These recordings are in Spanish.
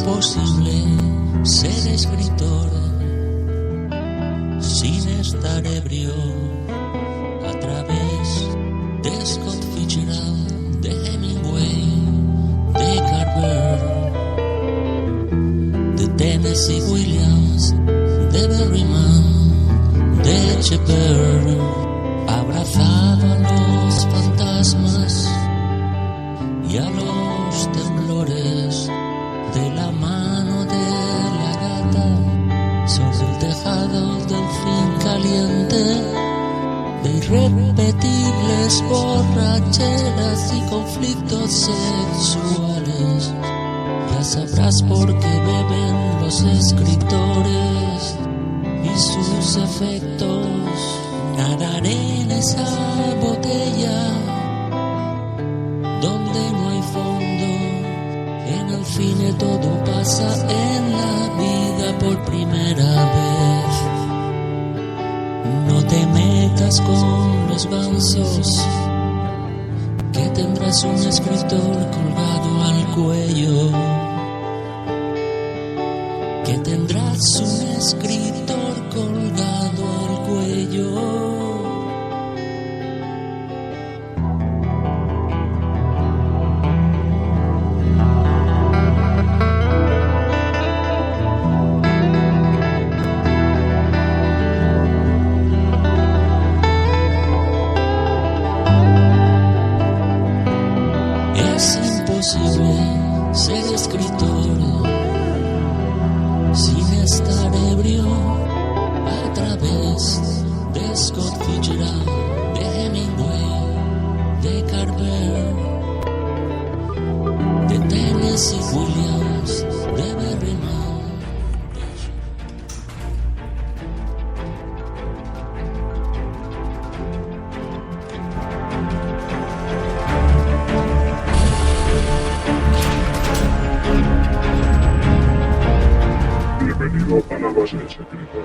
imposible ser escritor sin estar ebrio. A través de Scott Fitzgerald, de Hemingway, de Carver, de Tennessee Williams, de Berryman, de Shepard, abrazado a los fantasmas y a los temblores de la mano de la gata sobre el tejado del fin caliente, de irrepetibles borracheras y conflictos sexuales. Ya sabrás por qué beben los escritores y sus efectos. Nadaré en esa botella donde no hay fondo. En el cine todo pasa, en la vida por primera vez. No te metas con los gansos, que tendrás un escritor colgado al cuello. Que tendrás un escritor colgado al cuello. Es imposible ser escritor sin estar ebrio. A través de Scott Fitzgerald, de Hemingway, de Carver, de Tennessee Williams, de Berryman. Bienvenido a la base secreta.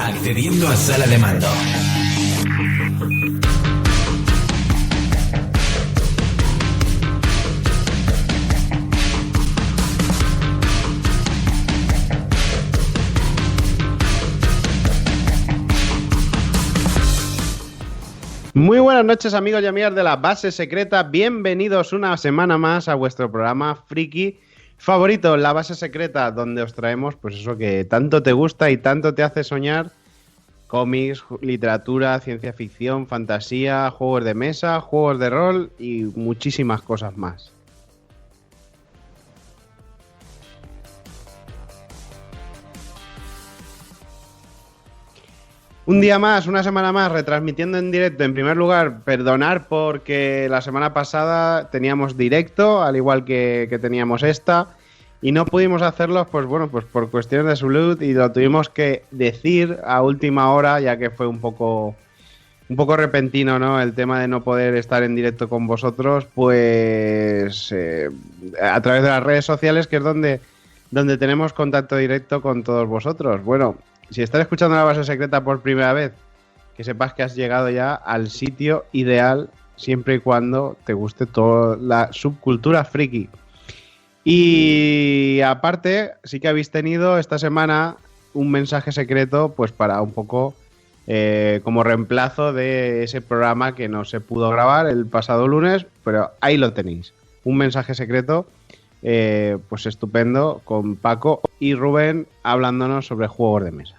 Accediendo a sala de mando. Muy buenas noches, amigos y amigas de la base secreta. Bienvenidos una semana más a vuestro programa friki favorito, La Base Secreta, donde os traemos pues eso que tanto te gusta y tanto te hace soñar: cómics, literatura, ciencia ficción, fantasía, juegos de mesa, juegos de rol y muchísimas cosas más. Un día más, una semana más, retransmitiendo en directo. En primer lugar, perdonar porque la semana pasada teníamos directo, al igual que teníamos esta, y no pudimos hacerlo, pues bueno, pues por cuestiones de salud, y lo tuvimos que decir a última hora, ya que fue un poco repentino, ¿no? El tema de no poder estar en directo con vosotros, pues a través de las redes sociales, que es donde tenemos contacto directo con todos vosotros. Bueno, si estás escuchando La Base Secreta por primera vez, que sepas que has llegado ya al sitio ideal, siempre y cuando te guste toda la subcultura friki. Y aparte, sí que habéis tenido esta semana un mensaje secreto, pues para un poco como reemplazo de ese programa que no se pudo grabar el pasado lunes, pero ahí lo tenéis. Un mensaje secreto, pues estupendo, con Paco y Rubén hablándonos sobre juegos de mesa.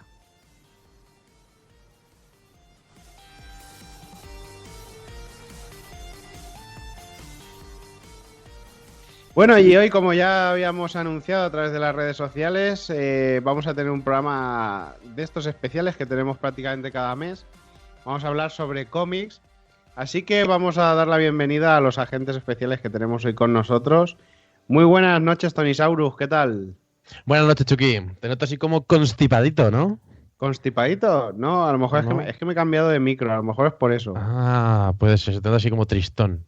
Bueno, y hoy, como ya habíamos anunciado a través de las redes sociales, vamos a tener un programa de estos especiales que tenemos prácticamente cada mes. Vamos a hablar sobre cómics Así que vamos a dar la bienvenida a los agentes especiales que tenemos hoy con nosotros. Muy buenas noches, Tonisaurus, ¿qué tal? Buenas noches, Chucky. Te noto así como constipadito, ¿no? ¿Constipadito? No, a lo mejor No. es que me he cambiado de micro, a lo mejor es por eso. Ah, puede ser. Se te nota así como tristón.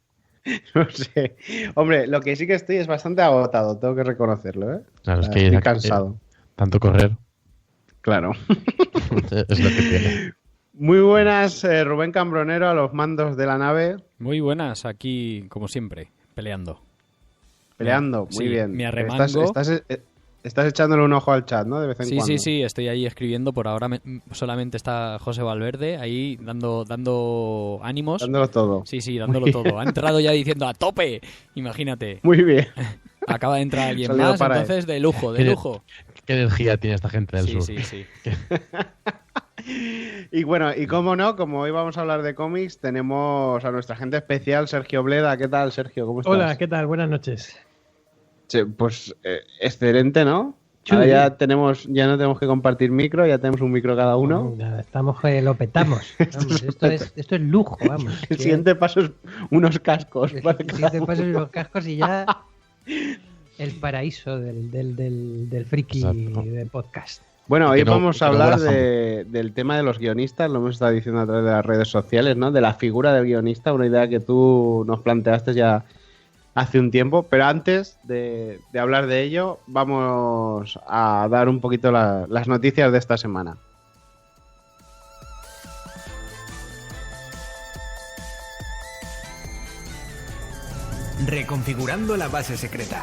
No sé. Hombre, lo que sí que estoy es bastante agotado, tengo que reconocerlo, ¿eh? Claro, O es sea, que estoy cansado. tanto correr Claro. es lo que tiene. Muy buenas, Rubén Cambronero, a los mandos de la nave, Muy buenas, aquí como siempre, peleando. peleando. Muy Sí, bien. me arremango. Estás echándole un ojo al chat, ¿no? De vez en Sí, cuando. sí, estoy ahí escribiendo. Por ahora solamente está José Valverde ahí dando ánimos. Dándolo todo. Sí, dándolo todo. Ha entrado ya diciendo ¡a tope! Imagínate. Muy bien. Acaba de entrar alguien Salido más, para entonces de lujo, de Tiene- lujo. ¿Qué energía tiene esta gente del sur? Sí. Y bueno, y cómo no, como hoy vamos a hablar de cómics, tenemos a nuestra agente especial, Sergio Bleda. ¿Qué tal, Sergio? ¿Cómo estás? Hola, ¿qué tal? Buenas noches. Sí, pues excelente, ¿no? Sí. Ahora ya no tenemos que compartir micro, ya tenemos un micro cada uno. Nada, estamos lo petamos. Vamos, esto es lujo, vamos. El siguiente paso es unos cascos. El para cada siguiente paso es los cascos y ya el paraíso del friki Exacto. de podcast. Bueno, Y hoy que no- vamos a que no hablar huela del tema de los guionistas, lo hemos estado diciendo a través de las redes sociales, ¿no? De la figura del guionista, una idea que tú nos planteaste ya hace un tiempo, pero antes de hablar de ello, vamos a dar un poquito las noticias de esta semana. Reconfigurando la base secreta.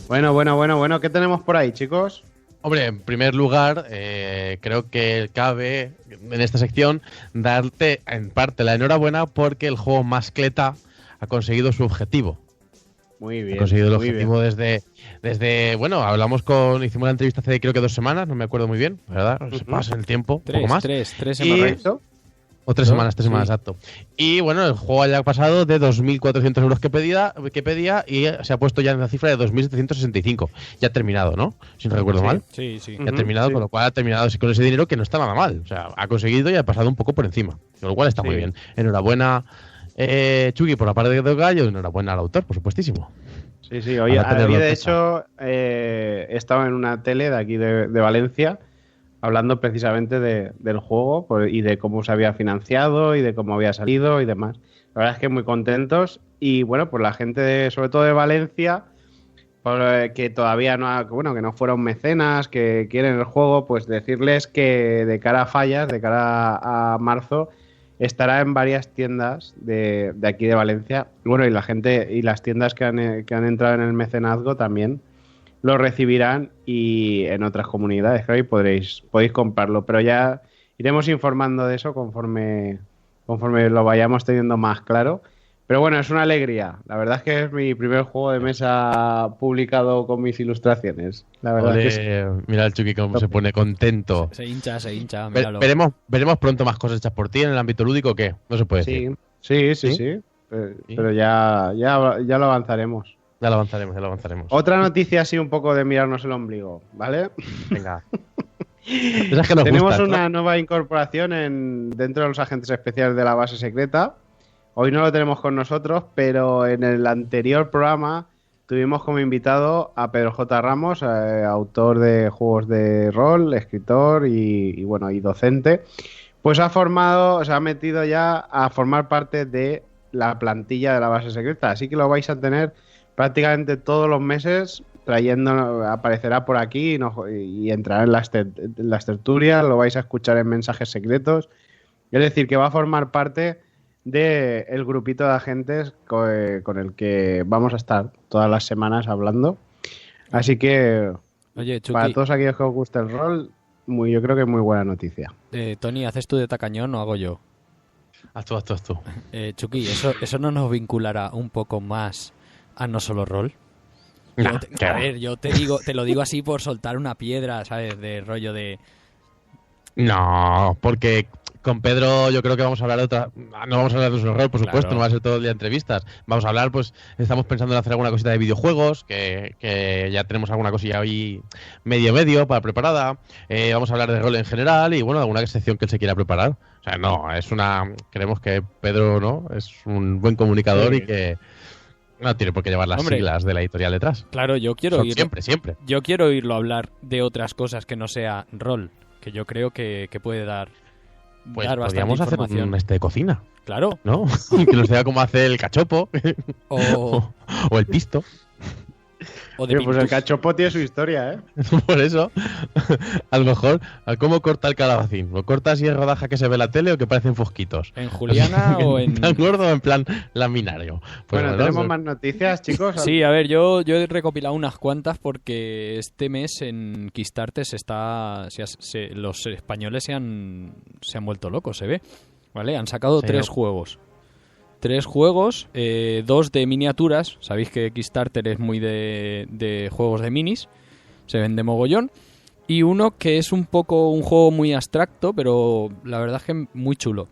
Bueno, ¿qué tenemos por ahí, chicos? Hombre, en primer lugar, creo que cabe en esta sección darte en parte la enhorabuena porque el juego Mascleta ha conseguido su objetivo. Muy bien. Ha conseguido el muy objetivo desde, bueno, hicimos la entrevista hace creo que 2 semanas, no me acuerdo muy bien, ¿verdad? Se Ujú. pasa el tiempo, un poco más. Tres bien. semanas. ¿Correcto? O 3 ¿No? semanas, 3 semanas, Sí. exacto. Y bueno, el juego haya pasado de 2.400 euros que pedía y se ha puesto ya en la cifra de 2.765. Ya ha terminado, ¿no? Si no recuerdo mal. Sí. Ya ha Ujú, terminado, sí. con lo cual ha terminado con ese dinero que no está nada mal. O sea, ha conseguido y ha pasado un poco por encima. Con lo cual está muy Sí. bien. Enhorabuena, Chucky, por la parte de Gallo. Enhorabuena al autor, por supuestísimo. Sí, hoy Para tenerlo de en hecho estaba en una tele de aquí de Valencia hablando precisamente del juego y de cómo se había financiado y de cómo había salido y demás. La verdad es que muy contentos y bueno, pues la gente sobre todo de Valencia que todavía que no fueron mecenas, que quieren el juego, pues decirles que de cara a Fallas, de cara a marzo, estará en varias tiendas de aquí de Valencia. Bueno, y la gente y las tiendas que han entrado en el mecenazgo también lo recibirán y en otras comunidades, claro, y podéis comprarlo. Pero ya iremos informando de eso conforme lo vayamos teniendo más claro. Pero bueno, es una alegría. La verdad es que es mi primer juego de mesa publicado con mis ilustraciones. La verdad es que Ole, mira el Chucky cómo se pone contento. Se hincha, míralo. Veremos pronto más cosas hechas por ti en el ámbito lúdico, ¿o qué? No se puede decir. sí. ¿Sí? Pero ya lo avanzaremos. Ya lo avanzaremos. Otra noticia así un poco de mirarnos el ombligo, ¿vale? Venga. Esas que nos Tenemos gustan, ¿no? una nueva incorporación dentro de los agentes especiales de la base secreta. Hoy no lo tenemos con nosotros, pero en el anterior programa tuvimos como invitado a Pedro J. Ramos, autor de juegos de rol, escritor y docente. Pues se ha metido ya a formar parte de la plantilla de la base secreta. Así que lo vais a tener prácticamente todos los meses aparecerá por aquí y entrará en las tertulias, lo vais a escuchar en mensajes secretos. Es decir, que va a formar parte del grupito de agentes con el que vamos a estar todas las semanas hablando. Así que Oye, Chucky, para todos aquellos que os guste el rol, yo creo que es muy buena noticia. Tony, ¿haces tú de tacañón o hago yo? Haz tú. Chucky, ¿eso no nos vinculará un poco más a No Solo Rol? Nah, A ver, yo te lo digo así por soltar una piedra, ¿sabes? De rollo de... No, porque Con Pedro yo creo que vamos a hablar de otra... No vamos a hablar de su rol, por supuesto, Claro. no va a ser todo el día entrevistas. Vamos a hablar, pues, estamos pensando en hacer alguna cosita de videojuegos, que ya tenemos alguna cosilla hoy medio para preparada. Vamos a hablar de rol en general y, bueno, alguna sección que él se quiera preparar. O sea, no, creemos que Pedro, ¿no? Es un buen comunicador Sí. y que no tiene por qué llevar las Hombre. siglas de la editorial detrás. Claro, yo quiero Son oírlo. siempre. Yo quiero oírlo hablar de otras cosas que no sea rol, que yo creo que puede dar Pues bastante podríamos hacer información. un de cocina, Claro. ¿no? Que nos diga cómo hace el cachopo O, o el pisto. o de Oye, pues el pintus. cachopo tiene su historia, ¿eh? Por eso, a lo mejor, ¿cómo corta el calabacín? ¿Lo corta así en rodaja que se ve en la tele o que parecen fosquitos? ¿En Juliana o en...? ¿Tan gordo o en plan laminario? Pues Bueno, no, tenemos no, más noticias, chicos. Sí, a ver, yo he recopilado unas cuantas porque este mes en Kickstarter los españoles se han vuelto locos, se ve. ¿Vale? Han sacado Sí, tres ¿no? juegos. Tres juegos, dos de miniaturas. Sabéis que Kickstarter es muy de juegos de minis. Se vende mogollón. Y uno que es un juego muy abstracto, pero la verdad es que muy chulo.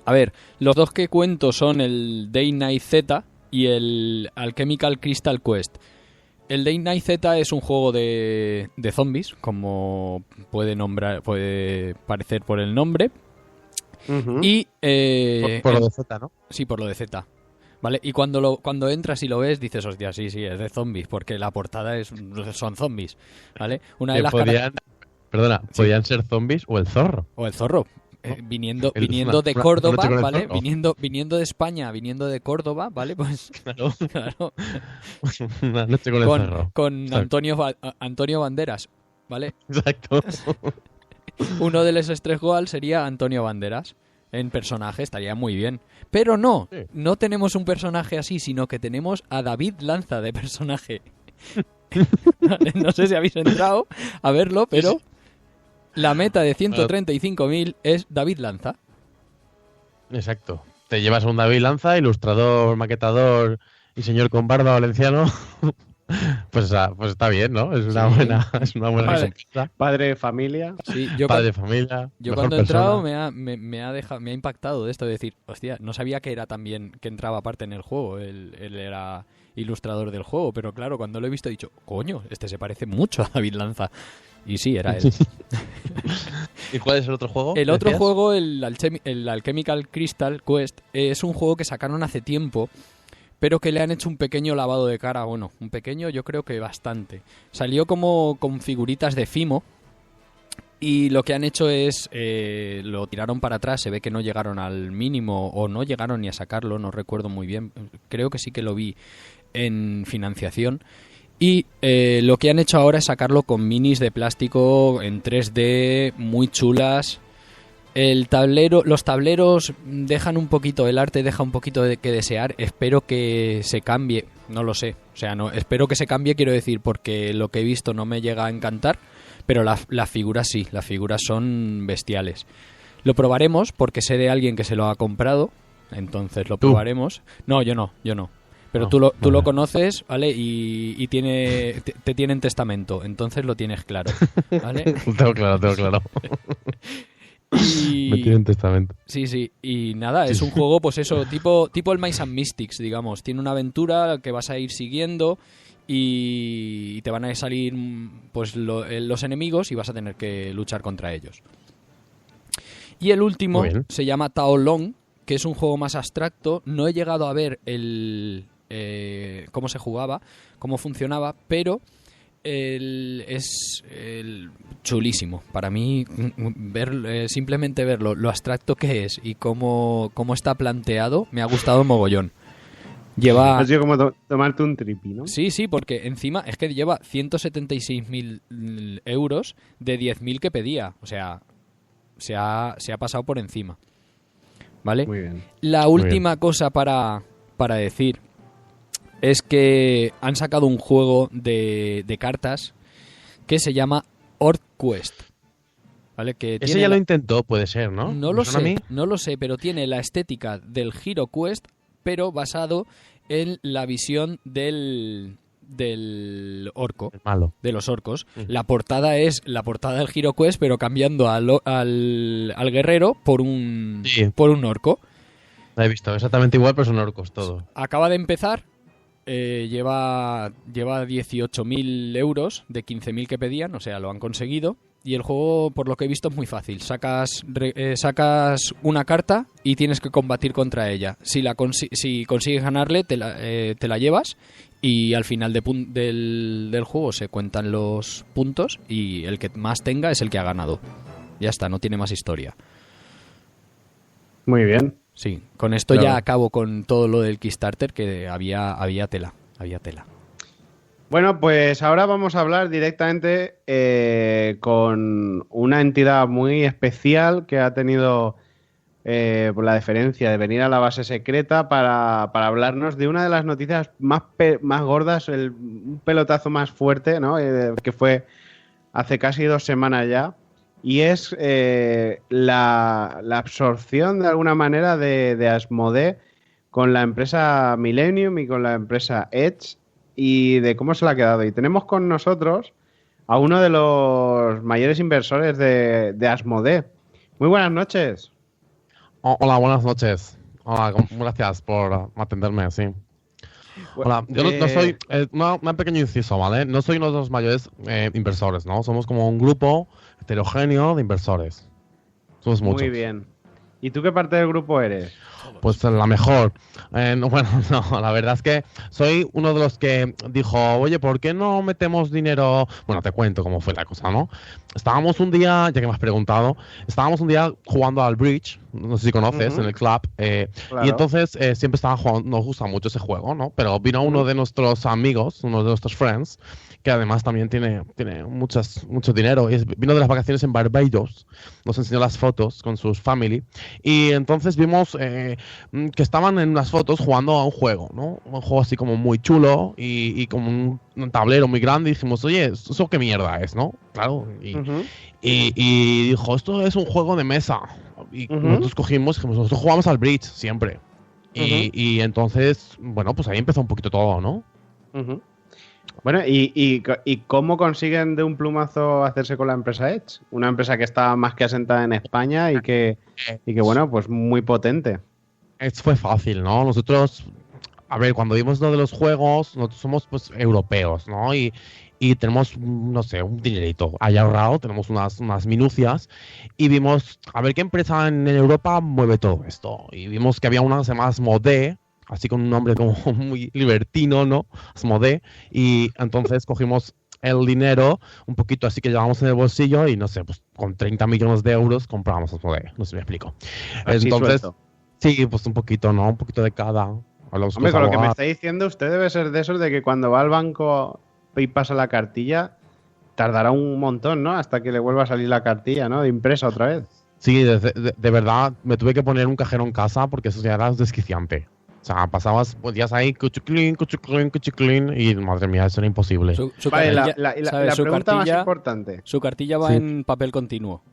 A ver, los dos que cuento son el Day Night Z y el Alchemical Crystal Quest. El Day Night Z es un juego de zombies, como puede parecer por el nombre. Ujú. Y por lo de Z, ¿no? sí, por lo de Z. ¿Vale? Y cuando entras y lo ves, dices, hostia, sí, es de zombies, porque la portada son zombies, ¿vale? Una de Que las podían ser zombies o el zorro. o el zorro. Viniendo Una de noche Córdoba, con el ¿vale? zorro. Viniendo de España, viniendo de Córdoba, ¿vale? Pues Claro, claro, una noche con el zorro. con Exacto. Antonio Banderas, ¿vale? Exacto. Uno de los tres goals sería Antonio Banderas. En personaje estaría muy bien. Pero no, Sí. no tenemos un personaje así, sino que tenemos a David Lanza de personaje. Vale, no sé si habéis entrado a verlo, pero la meta de 135.000 es David Lanza. Exacto. Te llevas a un David Lanza, ilustrador, maquetador y señor con barba valenciano. Pues está bien, ¿no? Es una Sí. buena Vale. recompensa. Padre de familia. Sí, Padre de familia. yo mejor cuando he entrado persona. me ha impactado de esto de decir, hostia, no sabía que era también que entraba aparte en el juego, él era ilustrador del juego, pero claro, cuando lo he visto he dicho, coño, este se parece mucho a David Lanza. Y sí, era él. ¿Y cuál es el otro juego? El otro decías? juego, el Alchemical Crystal Quest, es un juego que sacaron hace tiempo, pero que le han hecho un pequeño lavado de cara. Bueno, un pequeño, yo creo que bastante. Salió como con figuritas de Fimo, y lo que han hecho es lo tiraron para atrás. Se ve que no llegaron al mínimo o no llegaron ni a sacarlo, no recuerdo muy bien. Creo que sí que lo vi en financiación. Y lo que han hecho ahora es sacarlo con minis de plástico en 3D muy chulas. Los tableros dejan un poquito, el arte deja un poquito de que desear. Espero que se cambie, no lo sé. O sea, no, espero que se cambie, quiero decir, porque lo que he visto no me llega a encantar. Pero las figuras sí, las figuras son bestiales. Lo probaremos porque sé de alguien que se lo ha comprado. Entonces lo ¿Tú? probaremos. No, yo no. Pero No, tú lo vale. conoces, ¿vale? Y te tiene en testamento. Entonces lo tienes claro, ¿vale? Tengo claro. Me tiene en testamento. Sí. Y nada, es un juego, pues eso, tipo el Mice and Mystics, digamos. Tiene una aventura que vas a ir siguiendo y te van a salir pues los enemigos y vas a tener que luchar contra ellos. Y el último Muy bien. se llama Tao Long, que es un juego más abstracto. No he llegado a ver cómo se jugaba, cómo funcionaba, pero es chulísimo. Para mí, simplemente verlo, lo abstracto que es y cómo está planteado, me ha gustado mogollón. Lleva... Ha sido como tomarte un tripi, ¿no? Sí, porque encima es que lleva 176.000 euros de 10.000 que pedía. O sea, se ha pasado por encima. ¿Vale? Muy bien. La última cosa para decir es que han sacado un juego de cartas que se llama Orc-Quest. ¿Vale? Que Ese tiene ya lo intentó, puede ser, ¿no? No ¿Me lo suena a sé, mí? no lo sé, pero tiene la estética del Hero Quest, pero basado en la visión del del orco, Es malo. de los orcos. Ujú. La portada es la portada del HeroQuest, pero cambiando al guerrero por un Sí. orco. La he visto exactamente igual, pero son orcos todo. Acaba de empezar, lleva 18.000 euros de 15.000 que pedían, o sea, lo han conseguido. Y el juego, por lo que he visto, es muy fácil. Sacas una carta y tienes que combatir contra ella. Si consigues ganarle, te la llevas. Y al final del juego se cuentan los puntos. Y el que más tenga es el que ha ganado. Ya está, no tiene más historia. Muy bien. Sí, con esto Claro. ya acabo con todo lo del Kickstarter, que había tela. Había tela. Bueno, pues ahora vamos a hablar directamente con una entidad muy especial que ha tenido por la deferencia de venir a la base secreta para hablarnos de una de las noticias más gordas, un pelotazo más fuerte, ¿no? Que fue hace casi 2 semanas ya. Y es la absorción de alguna manera de Asmodee con la empresa Millennium y con la empresa Edge, y de cómo se la ha quedado. Y tenemos con nosotros a uno de los mayores inversores de Asmodee. Muy buenas noches. Hola, buenas noches. Hola, gracias por atenderme, sí. Hola, yo no soy, un pequeño inciso, ¿vale? No soy uno de los mayores inversores, ¿no? Somos como un grupo heterogéneo de inversores. Somos muchos. Muy bien. ¿Y tú qué parte del grupo eres? Pues la mejor. Bueno, no, la verdad es que soy uno de los que dijo, oye, ¿por qué no metemos dinero? Bueno, te cuento cómo fue la cosa, ¿no? Estábamos un día, ya que me has preguntado, estábamos un día jugando al Bridge, no sé si conoces, en el club, Claro. y entonces siempre estaba jugando, nos gusta mucho ese juego, ¿no? Pero vino uno de nuestros amigos, uno de nuestros friends, que además también tiene mucho dinero, vino de las vacaciones en Barbados, nos enseñó las fotos con sus family, y entonces vimos que estaban en unas fotos jugando a un juego, ¿no? Un juego así como muy chulo y como un tablero muy grande, y dijimos, oye, ¿eso qué mierda es, no? Claro, Ujú. y dijo, esto es un juego de mesa. Y nosotros dijimos, nosotros jugamos al Bridge siempre. Y entonces, bueno, pues ahí empezó un poquito todo, ¿no? Ujú. Bueno, ¿y cómo consiguen de un plumazo hacerse con la empresa Edge? Una empresa que está más que asentada en España y que bueno, pues muy potente. Fue fácil, ¿no? Nosotros, a ver, cuando vimos lo de los juegos, nosotros somos pues europeos, ¿no? Y tenemos, no sé, un dinerito ahí ahorrado, tenemos unas minucias, y vimos, a ver qué empresa en Europa mueve todo esto. Y vimos que había una que se llama Asmodee, así con un nombre como muy libertino, ¿no? Asmodee, y entonces cogimos el dinero, un poquito así que llevábamos en el bolsillo, y no sé, pues con 30 millones de euros comprábamos Asmodee, no sé si me explico. Así Entonces, suelto. sí, pues un poquito, ¿no? Un poquito de cada. Hablamos Hombre, con con los lo que me abogados. está diciendo, usted debe ser de esos de que cuando va al banco y pasa la cartilla, tardará un montón, ¿no? Hasta que le vuelva a salir la cartilla, ¿no? De impresa otra vez. Sí, de verdad, me tuve que poner un cajero en casa porque eso ya era desquiciante. O sea, pasabas días ahí, cuchuclín, cuchuclín, cuchuclín, y madre mía, eso era imposible. Su Vale, cartilla, la ¿sabes? Su pregunta más cartilla- importante. Su cartilla va Sí. en papel continuo.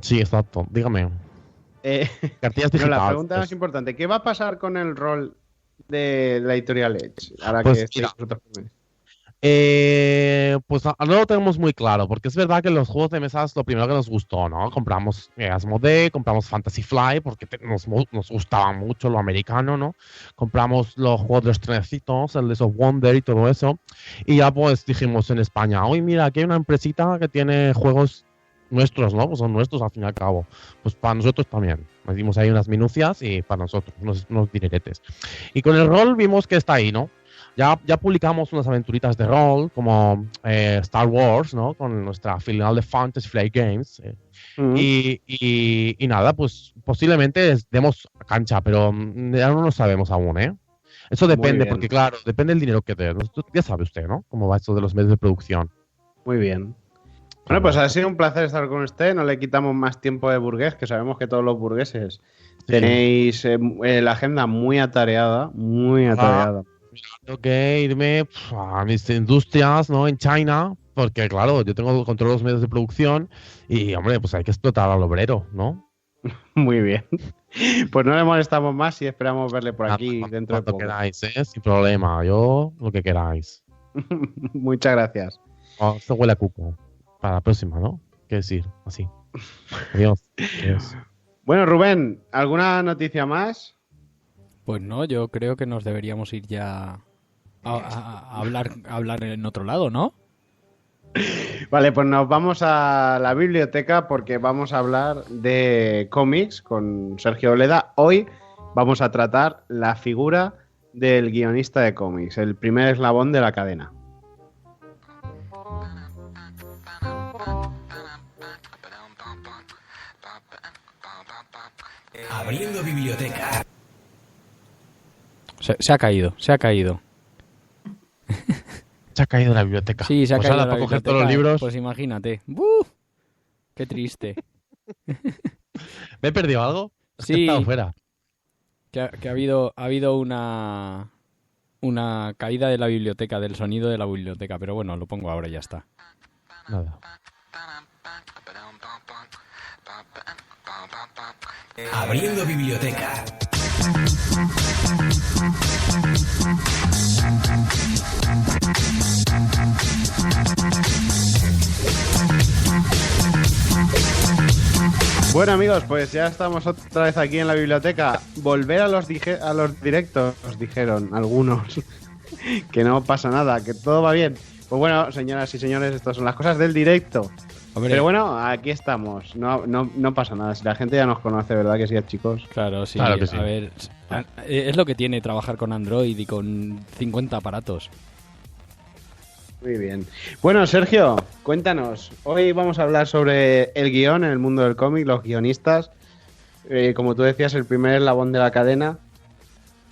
Sí, exacto. Dígame. Eh, Cartillas no, digitales. la pregunta más pues. importante. ¿Qué va a pasar con el rol de la editorial Edge? Ahora Pues que estéis mira, vosotros con él. Pues no lo tenemos muy claro, porque es verdad que los juegos de mesa es lo primero que nos gustó, ¿no? Compramos Asmodee, compramos Fantasy Flight, porque nos gustaba mucho lo americano, ¿no? Compramos los juegos de los trenecitos, el de of Wonder y todo eso. Y ya pues dijimos en España, oye, mira, aquí hay una empresita que tiene juegos nuestros, ¿no? Pues son nuestros al fin y al cabo. Pues para nosotros también. Nos dimos ahí unas minucias y para nosotros, unos dineretes. Y con el rol vimos que está ahí, ¿no? Ya publicamos unas aventuritas de rol como Star Wars, ¿no? Con nuestra filial de Fantasy Flight Games. Ujú. Y nada, pues posiblemente demos cancha, pero ya no lo sabemos aún, ¿eh? Eso depende, bien. porque claro, depende del dinero que dé. Ya sabe usted, ¿no? Cómo va esto de los medios de producción. Muy bien. Bueno, pues ha sido un placer estar con usted. No le quitamos más tiempo de burgués, que sabemos que todos los burgueses tenéis la agenda muy atareada, muy atareada. Tengo que irme a mis industrias, ¿no? En China, porque claro, yo tengo control de los medios de producción y, hombre, pues hay que explotar al obrero, ¿no? Muy bien. Pues no le molestamos más y esperamos verle por aquí Cuando- dentro de cuando poco. queráis, ¿eh? Sin problema. Yo, lo que queráis. Muchas gracias. Oh, esto huele a cupo. Para la próxima, ¿no? ¿Qué decir? Así. Adiós. Adiós. Bueno, Rubén, ¿alguna noticia más? Pues no, yo creo que nos deberíamos ir ya a hablar en otro lado, ¿no? Vale, pues nos vamos a la biblioteca porque vamos a hablar de cómics con Sergio Oleda. Hoy vamos a tratar la figura del guionista de cómics, el primer eslabón de la cadena. Abriendo biblioteca. Se ha caído. Se ha caído la biblioteca. Sí, se ha Pues caído ahora, la para coger biblioteca, todos los libros. Pues imagínate. ¡Buf! ¡Qué triste! ¿Me he perdido algo? Es que he Sí. estado fuera. Que ha habido una caída de la biblioteca, del sonido de la biblioteca, pero bueno, lo pongo ahora y ya está. Nada. Abriendo biblioteca. Bueno, amigos, pues ya estamos otra vez aquí en la biblioteca. Volver a los directos, nos dijeron algunos. Que no pasa nada, que todo va bien. Pues bueno, señoras y señores, estas son las cosas del directo. Hombre, Pero bueno, aquí estamos. No pasa nada. Si la gente ya nos conoce, ¿verdad que sí, chicos? claro, sí. Claro que sí. A ver, es lo que tiene trabajar con Android y con 50 aparatos. Muy bien. Bueno, Sergio, cuéntanos. Hoy vamos a hablar sobre el guión en el mundo del cómic, los guionistas. Como tú decías, el primer eslabón de la cadena.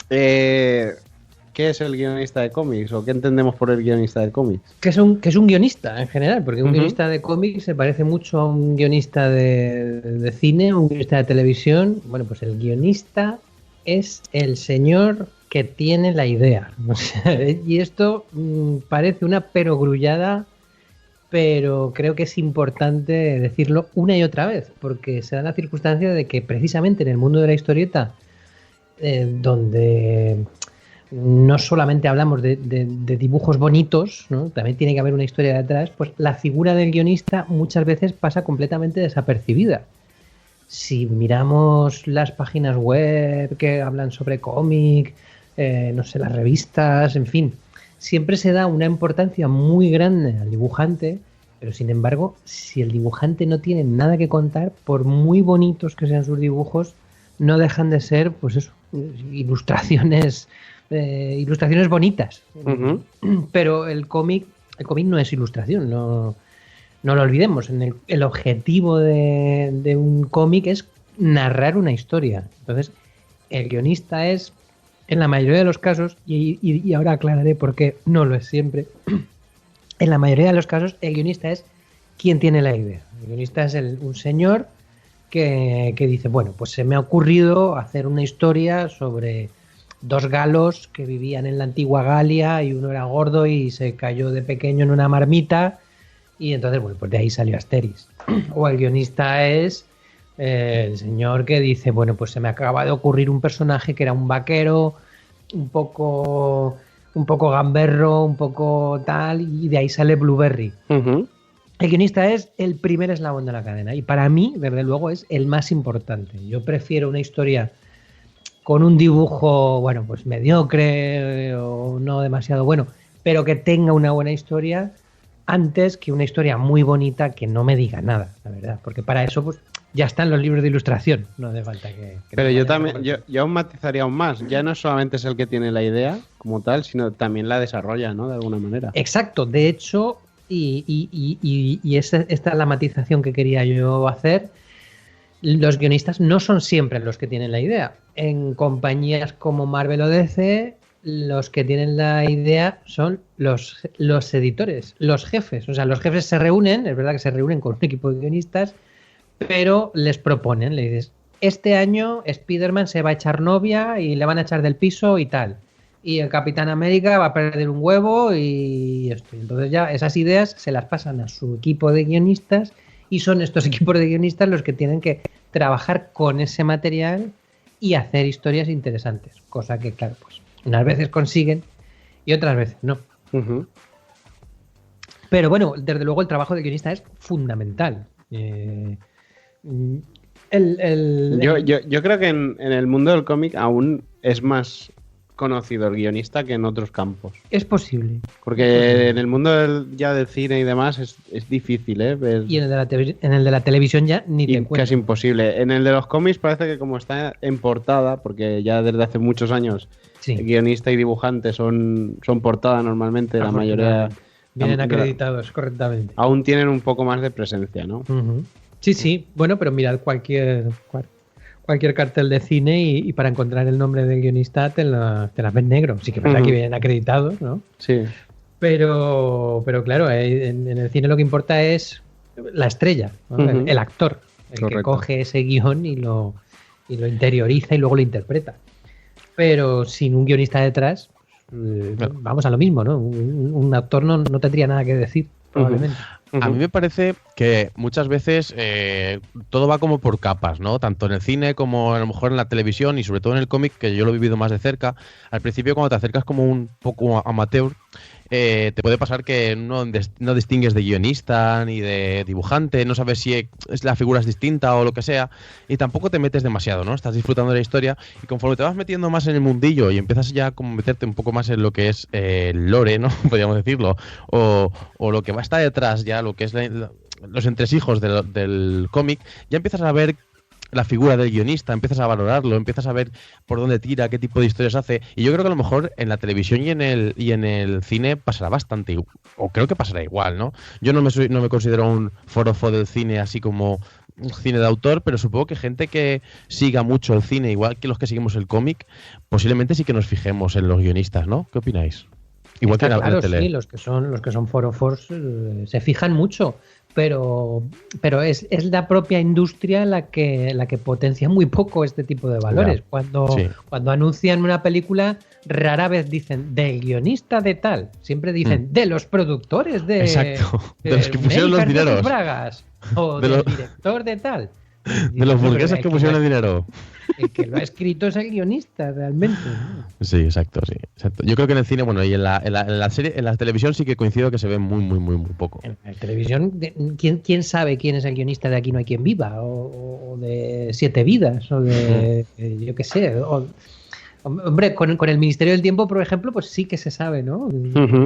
¿Qué es el guionista de cómics? ¿O qué entendemos por el guionista de cómics? Que es un guionista en general, porque un Ujú. guionista de cómics se parece mucho a un guionista de cine, un guionista de televisión. Bueno, pues el guionista es el señor que tiene la idea. O sea, y esto parece una perogrullada, pero creo que es importante decirlo una y otra vez, porque se da la circunstancia de que precisamente en el mundo de la historieta, donde no solamente hablamos de dibujos bonitos, ¿no? También tiene que haber una historia detrás, pues la figura del guionista muchas veces pasa completamente desapercibida. Si miramos las páginas web que hablan sobre cómic, no sé, las revistas, en fin, siempre se da una importancia muy grande al dibujante, pero sin embargo, si el dibujante no tiene nada que contar, por muy bonitos que sean sus dibujos, no dejan de ser, pues eso, ilustraciones bonitas. Ujú. Pero el cómic no es ilustración, no lo olvidemos. El objetivo de un cómic es narrar una historia. Entonces, el guionista es, en la mayoría de los casos, y ahora aclararé por qué no lo es siempre, en la mayoría de los casos el guionista es quien tiene la idea. El guionista es un señor que dice, bueno, pues se me ha ocurrido hacer una historia sobre dos galos que vivían en la antigua Galia y uno era gordo y se cayó de pequeño en una marmita y entonces, bueno, pues de ahí salió Asterix. O el guionista es el señor que dice, bueno, pues se me acaba de ocurrir un personaje que era un vaquero, un poco gamberro, un poco tal, y de ahí sale Blueberry. Ujú. El guionista es el primer eslabón de la cadena y para mí, desde luego, es el más importante. Yo prefiero una historia con un dibujo, bueno, pues mediocre o no demasiado bueno, pero que tenga una buena historia antes que una historia muy bonita que no me diga nada, la verdad. Porque para eso, pues, ya están los libros de ilustración. No hace falta que Pero nos yo vayamos también, por- yo aún matizaría aún más. Ya no solamente es el que tiene la idea como tal, sino también la desarrolla, ¿no? De alguna manera. Exacto, de hecho, y esta es la matización que quería yo hacer. Los guionistas no son siempre los que tienen la idea. En compañías como Marvel o DC, los que tienen la idea son los editores, los jefes. O sea, los jefes se reúnen, es verdad que se reúnen con un equipo de guionistas, pero les proponen, le dices, este año Spider-Man se va a echar novia y le van a echar del piso y tal. Y el Capitán América va a perder un huevo y esto. Entonces ya esas ideas se las pasan a su equipo de guionistas y son estos equipos de guionistas los que tienen que trabajar con ese material y hacer historias interesantes. Cosa que, claro, pues unas veces consiguen y otras veces no. Ujú. Pero bueno, desde luego el trabajo del guionista es fundamental. Yo creo que en el mundo del cómic aún es más conocido el guionista que en otros campos. Es posible. Porque en el mundo del cine y demás es difícil, ¿eh? Y en el de la televisión ya ni te cuento. Casi imposible. En el de los cómics parece que como está en portada, porque ya desde hace muchos años guionista y dibujante son portada normalmente, la mayoría... Vienen acreditados correctamente. Aún tienen un poco más de presencia, ¿no? Uh-huh. Sí. Bueno, pero mirad cualquier cartel de cine y para encontrar el nombre del guionista te la ven negro. Sí que es verdad que vienen acreditados, ¿no? Sí. Pero claro, en el cine lo que importa es la estrella, ¿no? El actor, el que coge ese guión y lo interioriza y luego lo interpreta. Pero sin un guionista detrás, vamos a lo mismo, ¿no? Un actor no tendría nada que decir, probablemente. A mí me parece que muchas veces todo va como por capas, ¿no? Tanto en el cine como a lo mejor en la televisión y sobre todo en el cómic, que yo lo he vivido más de cerca. Al principio, cuando te acercas como un poco amateur, te puede pasar que no distingues de guionista ni de dibujante, no sabes si la figura es distinta o lo que sea, y tampoco te metes demasiado, ¿no? Estás disfrutando de la historia y conforme te vas metiendo más en el mundillo y empiezas ya como meterte un poco más en lo que es el lore, ¿no? Podríamos decirlo, o lo que va a estar detrás ya, lo que es los entresijos del cómic, ya empiezas a ver la figura del guionista, empiezas a valorarlo, empiezas a ver por dónde tira, qué tipo de historias hace, y yo creo que a lo mejor en la televisión y en el cine pasará bastante, o creo que pasará igual, ¿no? Yo no me considero un forofo del cine así como un cine de autor, pero supongo que gente que siga mucho el cine, igual que los que seguimos el cómic, posiblemente sí que nos fijemos en los guionistas, ¿no? ¿Qué opináis? Igual que en la tele. Sí, los que son forofos se fijan mucho, pero es la propia industria la que potencia muy poco este tipo de valores. Cuando anuncian una película, rara vez dicen del guionista de tal, siempre dicen de los productores de... Exacto, de los que pusieron los dineros. Bragas, o del director de tal. De los burgueses que pusieron el dinero. El que lo ha escrito es el guionista, realmente. Sí, exacto. Yo creo que en el cine, bueno, y en la serie, en la televisión sí que coincido que se ve muy, muy, muy, muy poco. En la televisión, ¿quién sabe quién es el guionista de Aquí no hay quien viva? O de Siete vidas, o de, yo qué sé, hombre, con el Ministerio del Tiempo, por ejemplo, pues sí que se sabe, ¿no?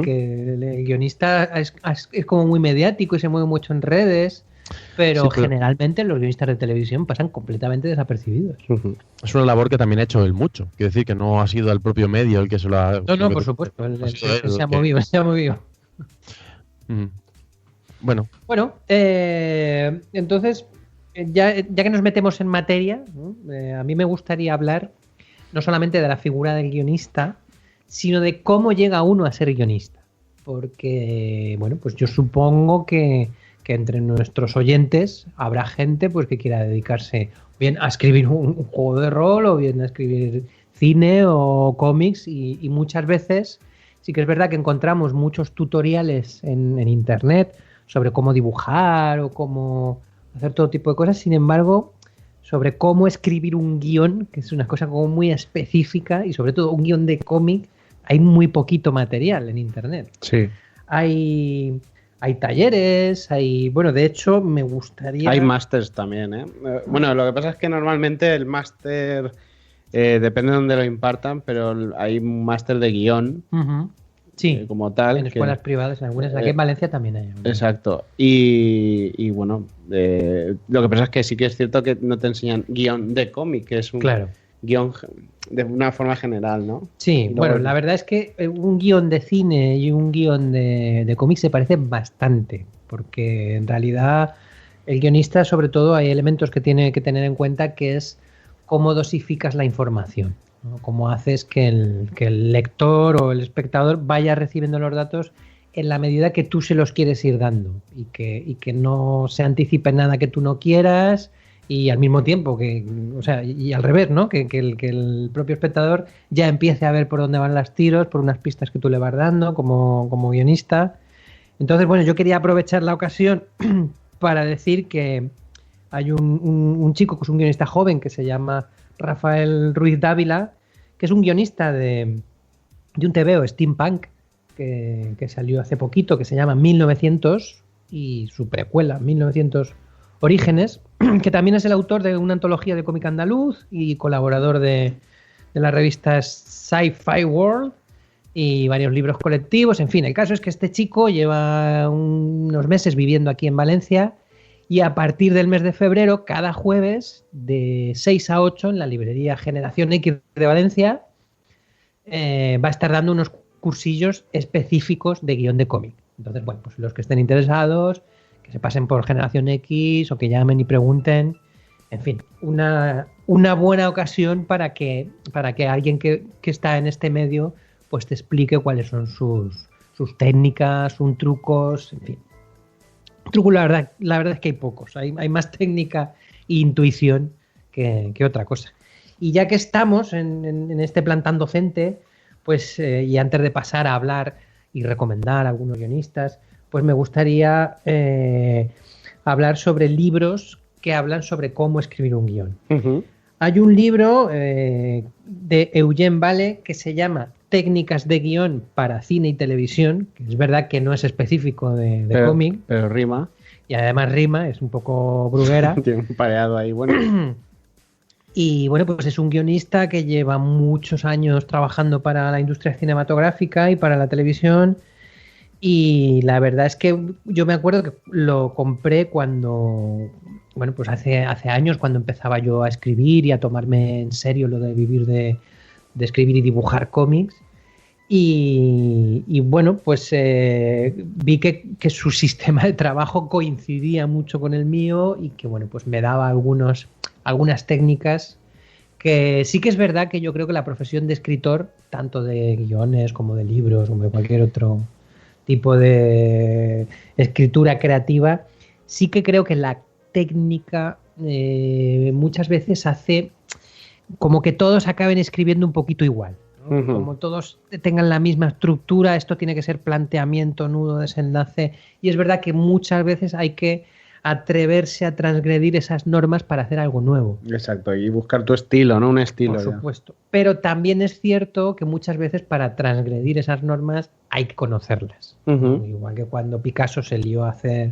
Que el guionista es como muy mediático y se mueve mucho en redes. Pero generalmente los guionistas de televisión pasan completamente desapercibidos. Es una labor que también ha hecho él mucho. Quiero decir que no ha sido el propio medio el que se lo ha... No, por supuesto. Él se ha movido. Bueno, entonces, ya que nos metemos en materia, ¿no? A mí me gustaría hablar no solamente de la figura del guionista, sino de cómo llega uno a ser guionista. Porque, bueno, pues yo supongo que entre nuestros oyentes habrá gente pues que quiera dedicarse bien a escribir un juego de rol o bien a escribir cine o cómics y muchas veces sí que es verdad que encontramos muchos tutoriales en internet sobre cómo dibujar o cómo hacer todo tipo de cosas, sin embargo sobre cómo escribir un guión, que es una cosa como muy específica y sobre todo un guión de cómic, hay muy poquito material en internet. Sí. Hay talleres, bueno, de hecho me gustaría... Hay másters también, ¿eh? Bueno, lo que pasa es que normalmente el máster depende de dónde lo impartan, pero hay un máster de guión, sí, como tal. En escuelas privadas, en algunas, aquí en Valencia también hay. Exacto. Y bueno, lo que pasa es que sí que es cierto que no te enseñan guión de cómic, que es un guión de una forma general, ¿no? Sí, bueno, la verdad es que un guión de cine y un guión de cómic se parecen bastante, porque en realidad el guionista, sobre todo, hay elementos que tiene que tener en cuenta, que es cómo dosificas la información, ¿no? Cómo haces que el lector o el espectador vaya recibiendo los datos en la medida que tú se los quieres ir dando y que no se anticipe nada que tú no quieras. Y al mismo tiempo y al revés, ¿no? Que el propio espectador ya empiece a ver por dónde van los tiros, por unas pistas que tú le vas dando como guionista. Entonces, bueno, yo quería aprovechar la ocasión para decir que hay un chico que es un guionista joven que se llama Rafael Ruiz Dávila, que es un guionista de un TVO steampunk que salió hace poquito, que se llama 1900, y su precuela, 1900 Orígenes, que también es el autor de una antología de cómic andaluz y colaborador de la revista Sci-Fi World y varios libros colectivos. En fin, el caso es que este chico lleva unos meses viviendo aquí en Valencia y a partir del mes de febrero, cada jueves, de 6 a 8, en la librería Generación X de Valencia, va a estar dando unos cursillos específicos de guión de cómic. Entonces, bueno, pues los que estén interesados, que se pasen por Generación X o que llamen y pregunten. En fin, una buena ocasión para que alguien que está en este medio pues te explique cuáles son sus técnicas, sus trucos, en fin. Trucos, la verdad es que hay pocos. Hay más técnica e intuición que otra cosa. Y ya que estamos en este plan tan docente, pues y antes de pasar a hablar y recomendar a algunos guionistas, pues me gustaría hablar sobre libros que hablan sobre cómo escribir un guión. Uh-huh. Hay un libro de Eugene Vale que se llama Técnicas de guión para cine y televisión, que es verdad que no es específico de cómic. Pero rima. Y además rima, es un poco bruguera. Tiene un pareado ahí, bueno. Y bueno, pues es un guionista que lleva muchos años trabajando para la industria cinematográfica y para la televisión. Y la verdad es que yo me acuerdo que lo compré cuando, bueno, pues hace años, cuando empezaba yo a escribir y a tomarme en serio lo de vivir de escribir y dibujar cómics. Y bueno, pues vi que su sistema de trabajo coincidía mucho con el mío y que, bueno, pues me daba algunas técnicas que sí que es verdad que yo creo que la profesión de escritor, tanto de guiones como de libros, como de cualquier otro tipo de escritura creativa, sí que creo que la técnica muchas veces hace como que todos acaben escribiendo un poquito igual, ¿no? Uh-huh. Como todos tengan la misma estructura, esto tiene que ser planteamiento, nudo, desenlace, y es verdad que muchas veces hay que atreverse a transgredir esas normas para hacer algo nuevo. Exacto, y buscar tu estilo, ¿no? Un estilo. Por supuesto. Pero también es cierto que muchas veces para transgredir esas normas hay que conocerlas. Uh-huh. Igual que cuando Picasso se lió a hacer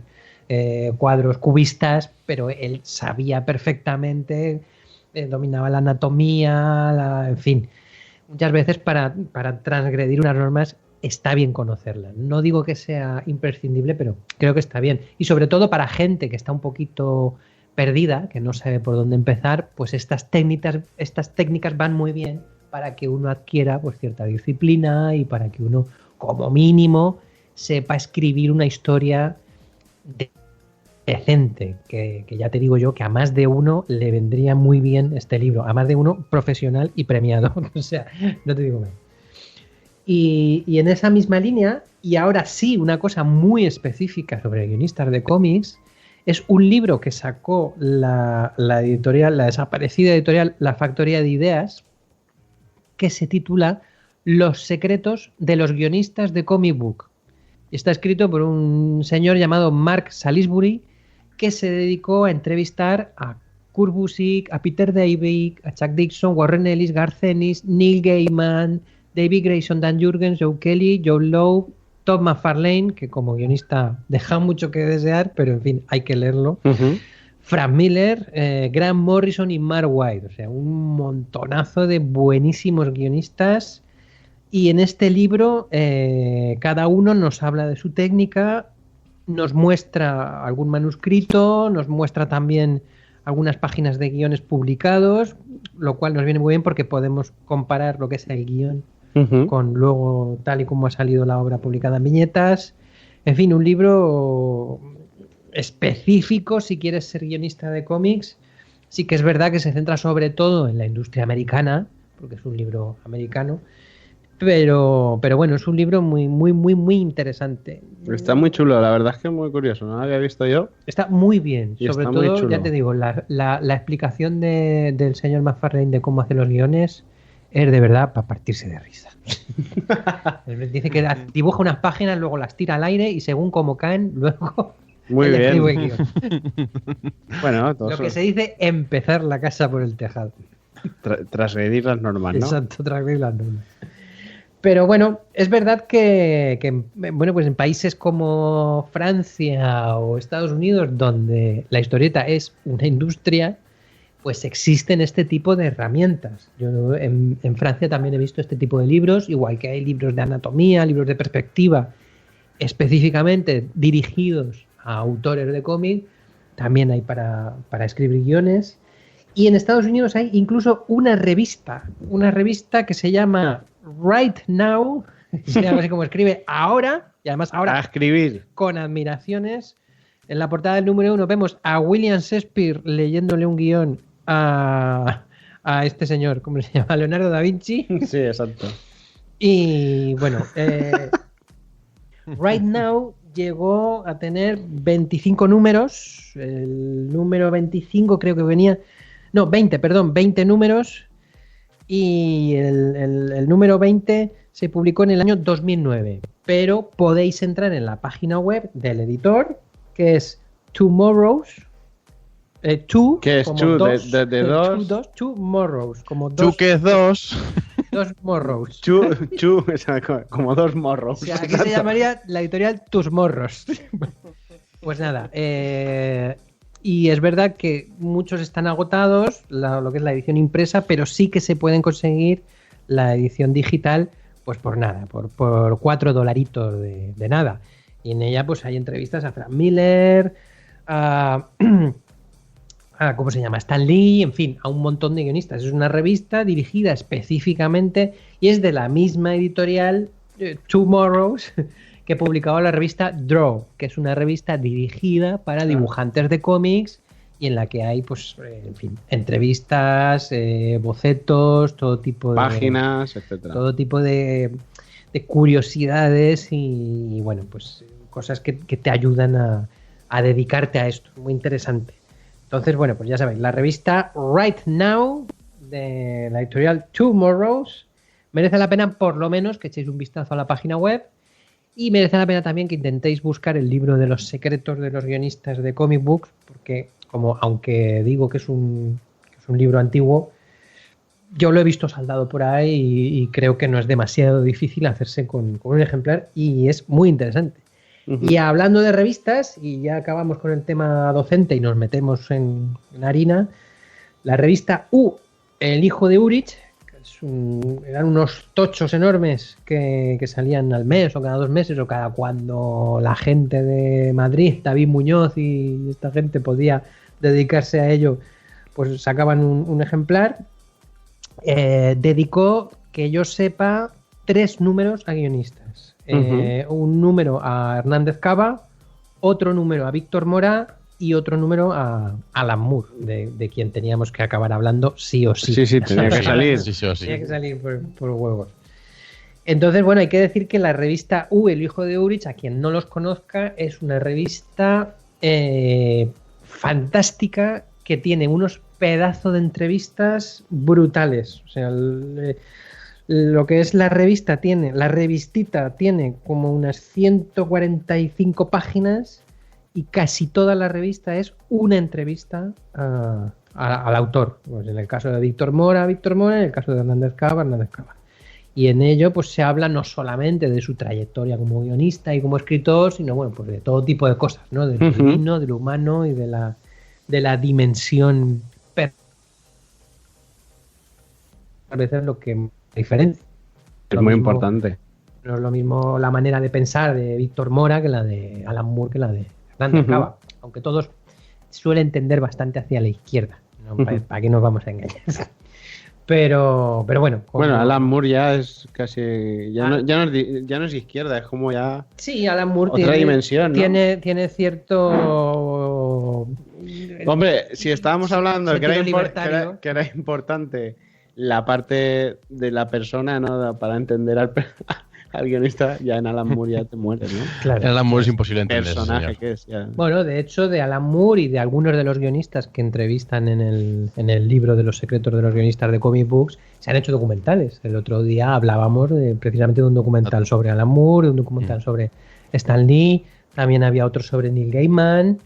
cuadros cubistas, pero él sabía perfectamente, dominaba la anatomía, en fin. Muchas veces para transgredir unas normas está bien conocerlas. No digo que sea imprescindible, pero creo que está bien. Y sobre todo para gente que está un poquito perdida, que no sabe por dónde empezar, pues estas técnicas van muy bien para que uno adquiera pues cierta disciplina y para que uno, como mínimo, sepa escribir una historia decente, que ya te digo yo que a más de uno le vendría muy bien este libro, a más de uno profesional y premiado. O sea, no te digo más. Y en esa misma línea, y ahora sí, una cosa muy específica sobre guionistas de cómics, es un libro que sacó la editorial, la desaparecida editorial La Factoría de Ideas, que se titula Los secretos de los guionistas de comic book. Está escrito por un señor llamado Mark Salisbury, que se dedicó a entrevistar a Kurt Busiek, a Peter David, a Chuck Dixon, Warren Ellis, Garth Ennis, Neil Gaiman, David Grayson, Dan Jurgens, Joe Kelly, Joe Lowe, Todd McFarlane, que como guionista deja mucho que desear, pero en fin, hay que leerlo. Uh-huh. Frank Miller, Grant Morrison y Mark White. O sea, un montonazo de buenísimos guionistas. Y en este libro cada uno nos habla de su técnica, nos muestra algún manuscrito, nos muestra también algunas páginas de guiones publicados, lo cual nos viene muy bien porque podemos comparar lo que es el guión uh-huh. con luego tal y como ha salido la obra publicada en viñetas. En fin, un libro específico si quieres ser guionista de cómics. Sí que es verdad que se centra sobre todo en la industria americana, porque es un libro americano, pero bueno, es un libro muy, muy, muy, muy interesante. Está muy chulo, la verdad es que es muy curioso, no lo había visto yo. Está muy bien, y sobre todo, ya te digo, la explicación del señor McFarlane de cómo hace los guiones es de verdad para partirse de risa. Dice que dibuja unas páginas, luego las tira al aire y según cómo caen, luego muy bien. Escribe el guión. Bueno, lo que se dice empezar la casa por el tejado. Transgredir las normas, ¿no? Exacto, transgredir las normas. Pero bueno, es verdad que bueno, pues en países como Francia o Estados Unidos, donde la historieta es una industria, pues existen este tipo de herramientas. Yo en Francia también he visto este tipo de libros, igual que hay libros de anatomía, libros de perspectiva, específicamente dirigidos a autores de cómic, también hay para escribir guiones. Y en Estados Unidos hay incluso una revista que se llama Right Now, se llama así como escribe ahora, y además ahora A escribir. con admiraciones. En la portada del número 1 vemos a William Shakespeare leyéndole un guión a este señor, ¿cómo se llama? Leonardo da Vinci. Sí, exacto. Y bueno, Right Now llegó a tener 25 números. El número 25 creo que venía... No, 20 números. Y el número 20 se publicó en el año 2009. Pero podéis entrar en la página web del editor, que es Tomorrows. Two, ¿Qué es como two? dos, De dos. Tomorrows, como dos. Tú que es 2. Dos morros. O sea, como dos morros. O sea, aquí se llamaría la editorial Tus Morros. Pues nada, y es verdad que muchos están agotados, lo que es la edición impresa, pero sí que se pueden conseguir la edición digital, pues por nada, por $4 de nada. Y en ella pues hay entrevistas a Frank Miller, ¿cómo se llama? Stan Lee, en fin, a un montón de guionistas. Es una revista dirigida específicamente y es de la misma editorial Tomorrows que publicaba la revista Draw, que es una revista dirigida para dibujantes de cómics y en la que hay, pues, en fin, entrevistas, bocetos, todo tipo de páginas, etcétera. Todo tipo de curiosidades y, bueno, pues cosas que te ayudan a dedicarte a esto. Muy interesante. Entonces, bueno, pues ya sabéis, la revista Right Now de la editorial Tomorrows merece la pena por lo menos que echéis un vistazo a la página web y merece la pena también que intentéis buscar el libro de los secretos de los guionistas de comic books, porque como aunque digo que es un libro antiguo, yo lo he visto saldado por ahí y creo que no es demasiado difícil hacerse con un ejemplar y es muy interesante. Y hablando de revistas, y ya acabamos con el tema docente y nos metemos en harina, la revista U, El hijo de Urich, que eran unos tochos enormes que salían al mes o cada 2 meses o cada cuando la gente de Madrid, David Muñoz y esta gente podía dedicarse a ello, pues sacaban un ejemplar. Dedicó, que yo sepa, 3 números a guionistas. Un número a Hernández Cava, otro número a Víctor Mora y otro número a Alan Moore, de quien teníamos que acabar hablando sí o sí. Sí, tenía que salir. Sí o sí. Tenía que salir por huevos. Entonces, bueno, hay que decir que la revista U, El hijo de Urich, a quien no los conozca, es una revista fantástica que tiene unos pedazos de entrevistas brutales. O sea, lo que es la revistita tiene como unas 145 páginas y casi toda la revista es una entrevista al autor. Pues en el caso de Víctor Mora, en el caso de Hernández Cava. Y en ello pues se habla no solamente de su trayectoria como guionista y como escritor, sino bueno, pues de todo tipo de cosas, ¿no? De lo divino, de lo humano y de la dimensión a veces lo que diferente. Es muy importante. No es lo mismo la manera de pensar de Víctor Mora que la de Alan Moore que la de Hernández Cava, aunque todos suelen tender bastante hacia la izquierda, ¿no? ¿Para qué nos vamos a engañar? Pero bueno. Bueno, Alan Moore ya es casi... Ya no es izquierda, es como ya... Sí, Alan Moore otra dimensión, ¿no? Tiene cierto... Hombre, si estábamos hablando que libertario. que era importante la parte de la persona, ¿no? Para entender al guionista, ya en Alan Moore ya te mueres, ¿no? Claro. En Alan Moore es imposible entender eso, Personaje señor. que es, ya. Bueno, de hecho, de Alan Moore y de algunos de los guionistas que entrevistan en el libro de los secretos de los guionistas de comic books, se han hecho documentales. El otro día hablábamos precisamente de un documental sobre Alan Moore, de un documental sobre Stan Lee, también había otro sobre Neil Gaiman.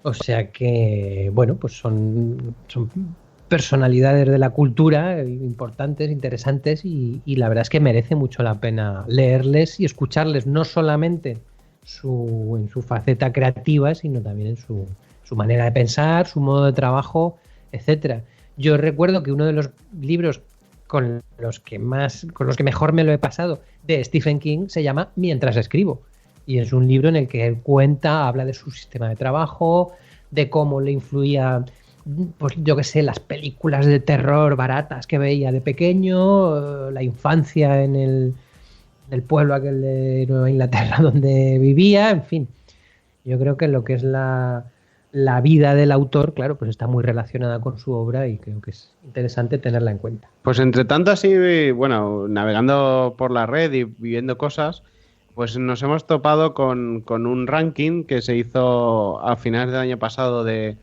O sea que, bueno, pues son personalidades de la cultura importantes, interesantes, y la verdad es que merece mucho la pena leerles y escucharles, no solamente en su faceta creativa, sino también en su manera de pensar, su modo de trabajo, etcétera. Yo recuerdo que uno de los libros con los que mejor me lo he pasado de Stephen King se llama Mientras escribo, y es un libro en el que él habla de su sistema de trabajo, de cómo le influía, pues yo qué sé, las películas de terror baratas que veía de pequeño, la infancia en el pueblo aquel de Nueva Inglaterra donde vivía, en fin. Yo creo que lo que es la vida del autor, claro, pues está muy relacionada con su obra y creo que es interesante tenerla en cuenta. Pues entre tanto así, bueno, navegando por la red y viendo cosas, pues nos hemos topado con un ranking que se hizo a finales del año pasado de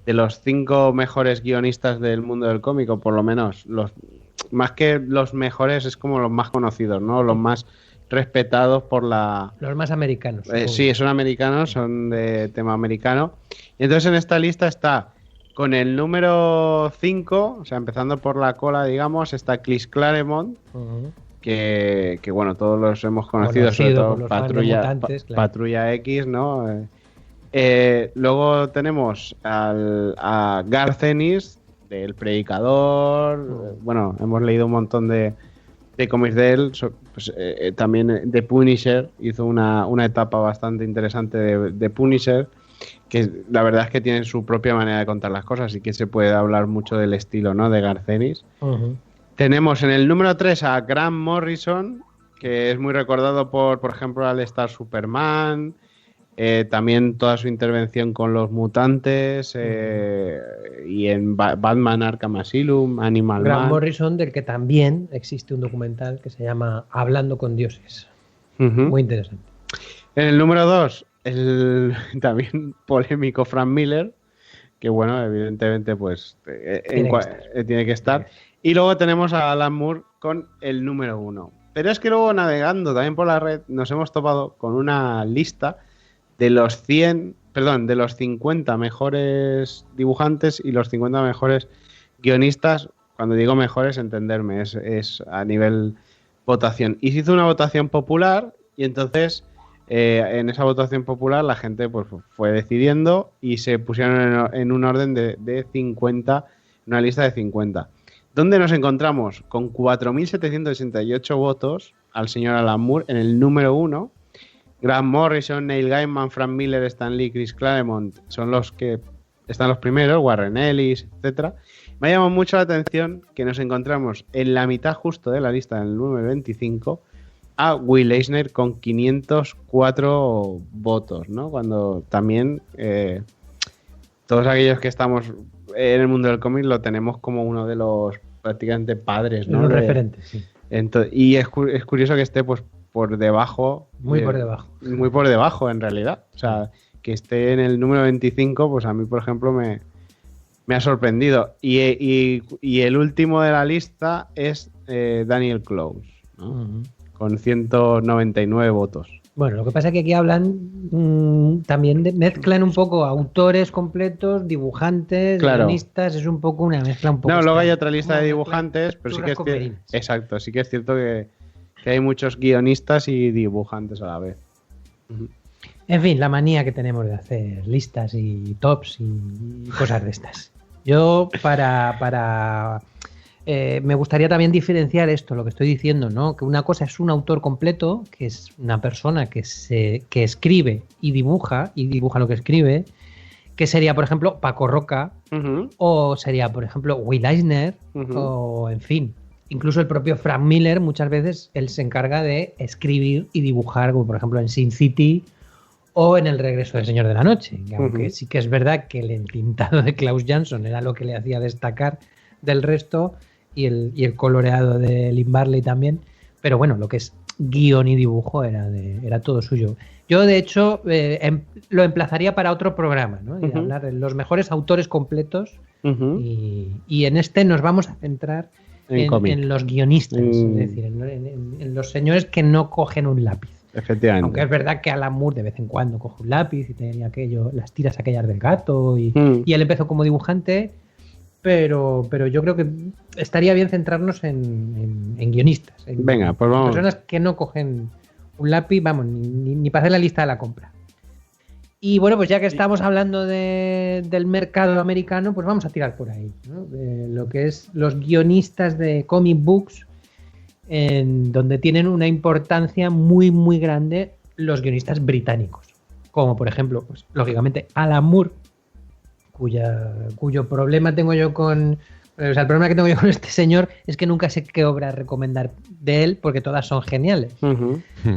los 5 mejores guionistas del mundo del cómic, o por lo menos, más que los mejores, es como los más conocidos, ¿no? Los más respetados por la... Los más americanos. Sí, son americanos, son de tema americano. Y entonces en esta lista está, con el número 5, o sea, empezando por la cola, digamos, está Chris Claremont, que bueno, todos los hemos conocido, sobre todo Patrulla X, ¿no? Luego tenemos a Garth Ennis, del Predicador. Bueno, hemos leído un montón de cómics de él. Pues, también de Punisher, hizo una etapa bastante interesante de Punisher, que la verdad es que tiene su propia manera de contar las cosas, y que se puede hablar mucho del estilo, ¿no?, de Garth Ennis. Tenemos en el número 3 a Grant Morrison, que es muy recordado por ejemplo, al Star Superman, también toda su intervención con los mutantes, y en Batman Arkham Asylum, Animal Man. Grant Morrison, del que también existe un documental que se llama Hablando con Dioses. Muy interesante. En el número 2, el también polémico Frank Miller, que bueno, evidentemente pues tiene que estar. Y luego tenemos a Alan Moore con el número 1. Pero es que luego, navegando también por la red, nos hemos topado con una lista de los 50 mejores dibujantes y los 50 mejores guionistas. Cuando digo mejores, entenderme, es a nivel votación. Y se hizo una votación popular, y entonces en esa votación popular la gente pues fue decidiendo y se pusieron en un orden de 50, una lista de 50. ¿Dónde nos encontramos? Con 4.768 votos al señor Alan Moore en el número 1. Grant Morrison, Neil Gaiman, Frank Miller, Stan Lee, Chris Claremont son los que están los primeros, Warren Ellis, etcétera. Me ha llamado mucho la atención que nos encontramos en la mitad justo de la lista, en el número 25, a Will Eisner con 504 votos, ¿no? Cuando también todos aquellos que estamos en el mundo del cómic lo tenemos como uno de los prácticamente padres, ¿no? Un referente, sí. Y es curioso que esté pues por debajo. Muy por debajo. Muy por debajo, en realidad. O sea, que esté en el número 25, pues a mí, por ejemplo, me ha sorprendido. Y el último de la lista es Daniel Clowes, ¿no? Con 199 votos. Bueno, lo que pasa es que aquí hablan también mezclan un poco autores completos, dibujantes, guionistas, es un poco una mezcla un poco. No, luego extraña. hay otra lista de dibujantes, pero sí que es cierto. Exacto, sí que es cierto que hay muchos guionistas y dibujantes a la vez. En fin, la manía que tenemos de hacer listas y tops y cosas de estas. Yo me gustaría también diferenciar esto, lo que estoy diciendo, ¿no? Que una cosa es un autor completo, que es una persona que escribe y dibuja lo que escribe, que sería, por ejemplo, Paco Roca, o sería, por ejemplo, Will Eisner, o en fin, incluso el propio Frank Miller. Muchas veces él se encarga de escribir y dibujar, como por ejemplo en Sin City o en El regreso del Señor de la Noche, aunque sí que es verdad que el entintado de Klaus Jansson era lo que le hacía destacar del resto, y el coloreado de Lynn Barley también, pero bueno, lo que es guión y dibujo era todo suyo. Yo, de hecho, lo emplazaría para otro programa, ¿no? Y hablar de los mejores autores completos, y en este nos vamos a centrar en los guionistas, es decir, en los señores que no cogen un lápiz. Efectivamente. Aunque es verdad que Alan Moore de vez en cuando coge un lápiz y tenía las tiras aquellas del gato, y él empezó como dibujante. pero yo creo que estaría bien centrarnos en guionistas. Venga, pues vamos. Personas que no cogen un lápiz, vamos, ni para hacer la lista de la compra. Y bueno, pues ya que estamos hablando del mercado americano, pues vamos a tirar por ahí, ¿no? De lo que es los guionistas de comic books, en donde tienen una importancia muy, muy grande los guionistas británicos. Como por ejemplo, pues lógicamente Alan Moore, cuyo problema tengo yo con... O sea, el problema que tengo yo con este señor es que nunca sé qué obra recomendar de él, porque todas son geniales.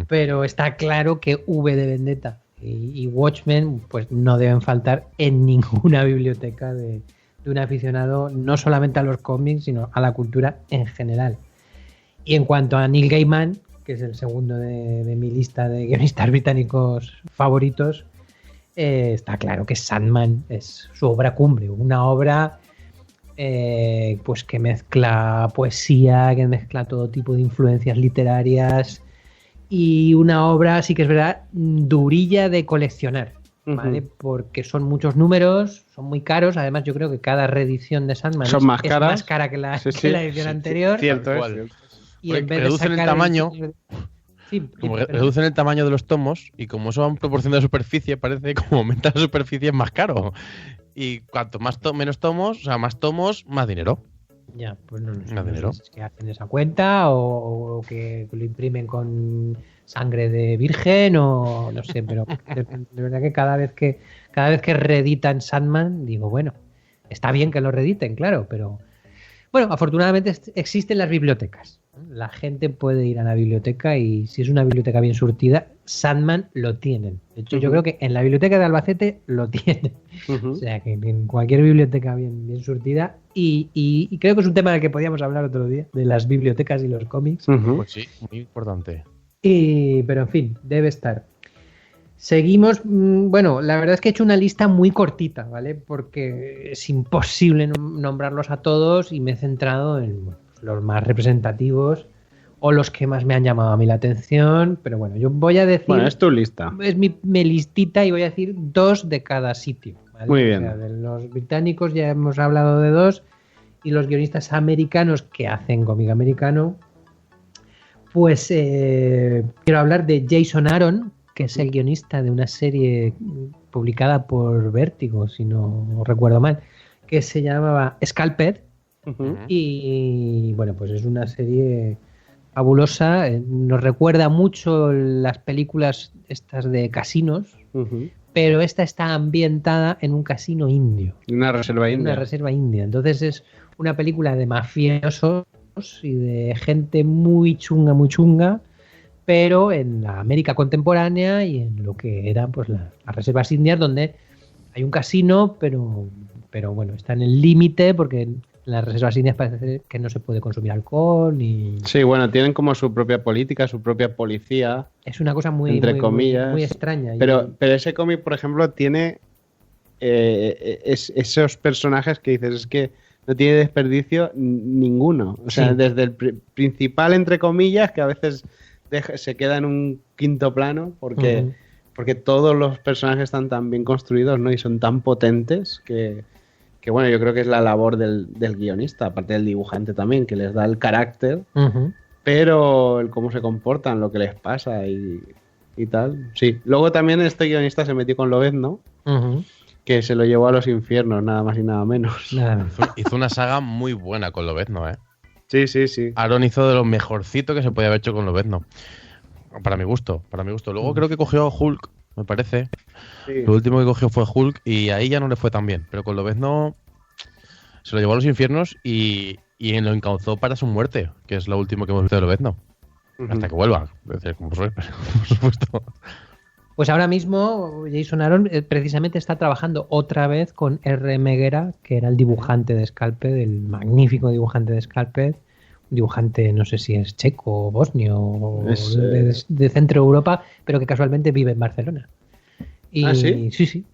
Pero está claro que V de Vendetta y Watchmen pues no deben faltar en ninguna biblioteca de un aficionado, no solamente a los cómics, sino a la cultura en general. Y en cuanto a Neil Gaiman, que es el segundo de mi lista de guionistas británicos favoritos, está claro que Sandman es su obra cumbre, una obra pues que mezcla poesía, que mezcla todo tipo de influencias literarias, y una obra, sí que es verdad, durilla de coleccionar, ¿vale? Porque son muchos números, son muy caros. Además, yo creo que cada reedición de Sandman es más cara que la edición anterior. Cierto, y en vez reducen de el tamaño. Reducen el tamaño de los tomos, y como eso va en proporción de superficie, parece que como aumenta la superficie es más caro. Y cuanto menos tomos, o sea, más tomos, más dinero. Ya, pues no sé. Más dinero. Si es que hacen esa cuenta o que lo imprimen con sangre de virgen o no sé, pero de verdad que cada vez que reeditan Sandman, digo, bueno, está bien que lo reediten, claro, pero bueno, afortunadamente existen las bibliotecas. La gente puede ir a la biblioteca y si es una biblioteca bien surtida, Sandman lo tienen. De hecho, yo creo que en la biblioteca de Albacete lo tienen. O sea, que en cualquier biblioteca bien surtida. Y creo que es un tema del que podíamos hablar otro día, de las bibliotecas y los cómics. Pues sí, muy importante. Pero en fin, debe estar. Seguimos. Bueno, la verdad es que he hecho una lista muy cortita, ¿vale? Porque es imposible nombrarlos a todos y me he centrado en los más representativos o los que más me han llamado a mí la atención. Pero bueno, yo voy a decir... Bueno, es tu lista. Es mi listita y voy a decir 2 de cada sitio, ¿vale? Muy bien. O sea, de los británicos ya hemos hablado de 2 y los guionistas americanos que hacen cómic americano, pues quiero hablar de Jason Aaron, que es el guionista de una serie publicada por Vértigo, si no recuerdo mal, que se llamaba Scalped. Y bueno, pues es una serie fabulosa. Nos recuerda mucho las películas estas de casinos, pero esta está ambientada en un casino indio. Una reserva india. Una reserva india. Entonces es una película de mafiosos y de gente muy chunga, pero en la América contemporánea y en lo que eran pues las reservas indias, donde hay un casino, pero bueno, está en el límite porque en las reservas indias parece que no se puede consumir alcohol ni... Sí, bueno, tienen como su propia política, su propia policía. Es una cosa muy, entre comillas, muy extraña. Pero ese cómic, por ejemplo, tiene esos personajes que dices, es que no tiene desperdicio ninguno. O sea, desde el principal, entre comillas, que a veces se queda en un quinto plano porque todos los personajes están tan bien construidos, ¿no? Y son tan potentes que bueno, yo creo que es la labor del guionista, aparte del dibujante también, que les da el carácter, pero el cómo se comportan, lo que les pasa y tal. Sí. Luego también este guionista se metió con Lobezno, que se lo llevó a los infiernos, nada más y nada menos. Hizo una saga muy buena con Lobezno, ¿eh? Sí. Aaron hizo de lo mejorcito que se podía haber hecho con Lobezno. Para mi gusto. Luego creo que cogió Hulk, me parece. Sí. Lo último que cogió fue Hulk y ahí ya no le fue tan bien. Pero con Lobezno se lo llevó a los infiernos y lo encauzó para su muerte, que es lo último que hemos visto de Lobezno. Hasta que vuelva, por supuesto. Pues ahora mismo Jason Aaron precisamente está trabajando otra vez con R.M. Guerra, que era el dibujante de Scalped, el magnífico dibujante de Scalped. Un dibujante, no sé si es checo o bosnio o de Centro Europa, pero que casualmente vive en Barcelona. ¿Sí? Sí.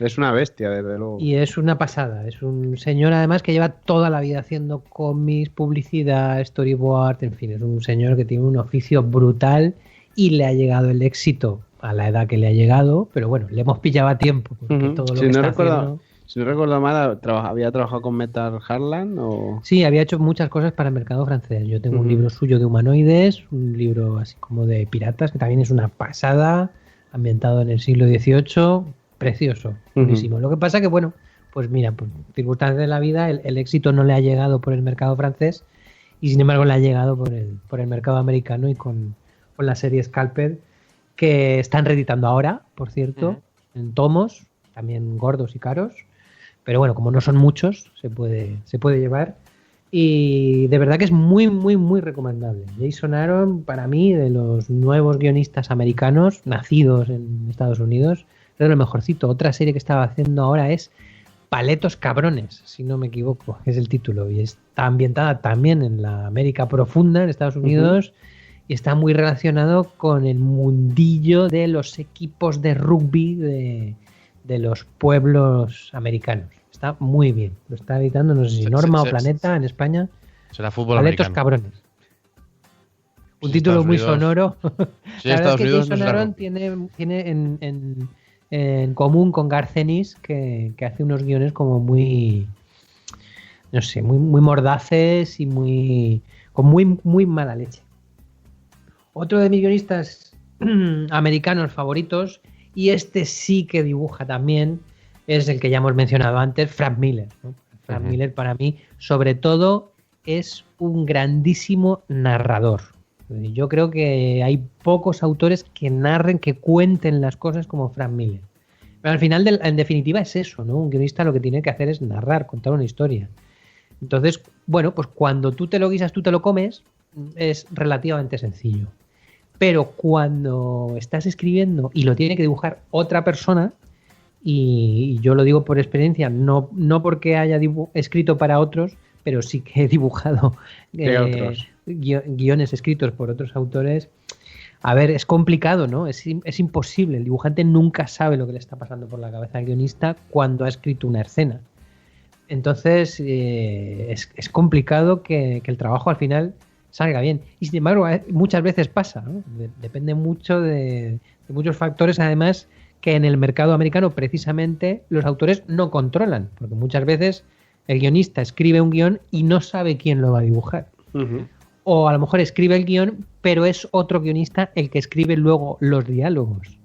Es una bestia, desde luego. Y es una pasada. Es un señor, además, que lleva toda la vida haciendo cómics, publicidad, storyboard, en fin. Es un señor que tiene un oficio brutal y le ha llegado el éxito a la edad que le ha llegado, pero bueno, le hemos pillado a tiempo. Porque todo lo que está haciendo... Si no recuerdo mal, ¿había trabajado con Metal Harlan o...? Sí, había hecho muchas cosas para el mercado francés. Yo tengo un Ujú. libro suyo de humanoides, un libro así como de piratas, que también es una pasada, ambientado en el siglo XVIII, precioso, buenísimo. Lo que pasa que, bueno, pues mira, por circunstancias de la vida, el éxito no le ha llegado por el mercado francés y sin embargo le ha llegado por el mercado americano y con la serie Scalped, que están reeditando ahora, por cierto, en tomos, también gordos y caros. Pero bueno, como no son muchos, se puede llevar. Y de verdad que es muy, muy, muy recomendable. Jason Aaron, para mí, de los nuevos guionistas americanos, nacidos en Estados Unidos, es de lo mejorcito. Otra serie que estaba haciendo ahora es Paletos Cabrones, si no me equivoco, es el título. Y está ambientada también en la América profunda, en Estados Unidos, y está muy relacionado con el mundillo de los equipos de rugby de los pueblos americanos. Está muy bien. Lo está editando, no sé si Norma o Planeta en España. Será fútbol Paletos americano. Cabrones. Un Sí, título Estados muy Unidos. sonoro. Sí, La verdad Estados es que Unidos no Jason será Aaron rugby. tiene en común con Garth Ennis que hace unos guiones como muy, no sé, muy, muy mordaces y con muy mala leche. Otro de mis guionistas americanos favoritos, y este sí que dibuja también, es el que ya hemos mencionado antes, Frank Miller, ¿no? Frank Miller para mí, sobre todo, es un grandísimo narrador. Yo creo que hay pocos autores que narren, que cuenten las cosas como Frank Miller. Pero al final, en definitiva, es eso, ¿no? Un guionista lo que tiene que hacer es narrar, contar una historia. Entonces, bueno, pues cuando tú te lo guisas, tú te lo comes, es relativamente sencillo. Pero cuando estás escribiendo y lo tiene que dibujar otra persona, y yo lo digo por experiencia, no porque haya escrito para otros, pero sí que he dibujado otros. guiones escritos por otros autores. A ver, es complicado, ¿no? Es imposible. El dibujante nunca sabe lo que le está pasando por la cabeza al guionista cuando ha escrito una escena. Entonces, es complicado que el trabajo al final salga bien. Y sin embargo, muchas veces pasa, ¿no? Depende mucho de muchos factores, además, que en el mercado americano precisamente los autores no controlan, porque muchas veces el guionista escribe un guión y no sabe quién lo va a dibujar. O a lo mejor escribe el guión, pero es otro guionista el que escribe luego los diálogos.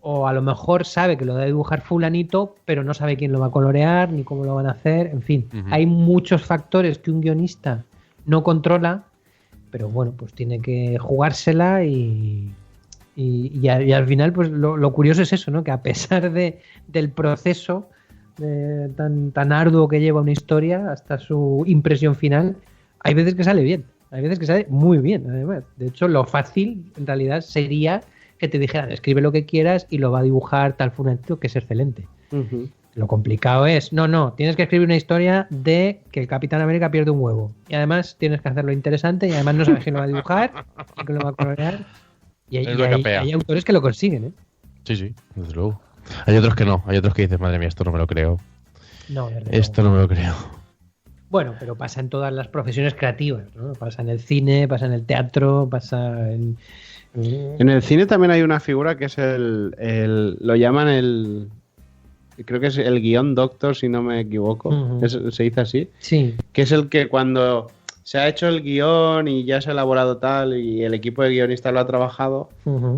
O a lo mejor sabe que lo va a dibujar fulanito, pero no sabe quién lo va a colorear, ni cómo lo van a hacer, en fin. Hay muchos factores que un guionista no controla, pero bueno, pues tiene que jugársela y al final, pues lo curioso es eso, ¿no? Que a pesar del proceso tan arduo que lleva una historia hasta su impresión final, hay veces que sale bien, hay veces que sale muy bien, además. De hecho, lo fácil en realidad sería que te dijeran, escribe lo que quieras y lo va a dibujar tal fulanito, que es excelente. Lo complicado es, no, tienes que escribir una historia de que el Capitán América pierde un huevo. Y además tienes que hacerlo interesante y además no sabes quién lo va a dibujar y quién lo va a colorear. Y hay autores que lo consiguen, ¿eh? Sí, desde luego. Hay otros que no, hay otros que dices, madre mía, esto no me lo creo. No, esto no me lo creo. Bueno, pero pasa en todas las profesiones creativas, ¿no? Pasa en el cine, pasa en el teatro, pasa en... En el cine también hay una figura que es lo llaman el... Creo que es el guión doctor, si no me equivoco. ¿Se dice así? Sí. Que es el que cuando se ha hecho el guión y ya se ha elaborado tal y el equipo de guionistas lo ha trabajado,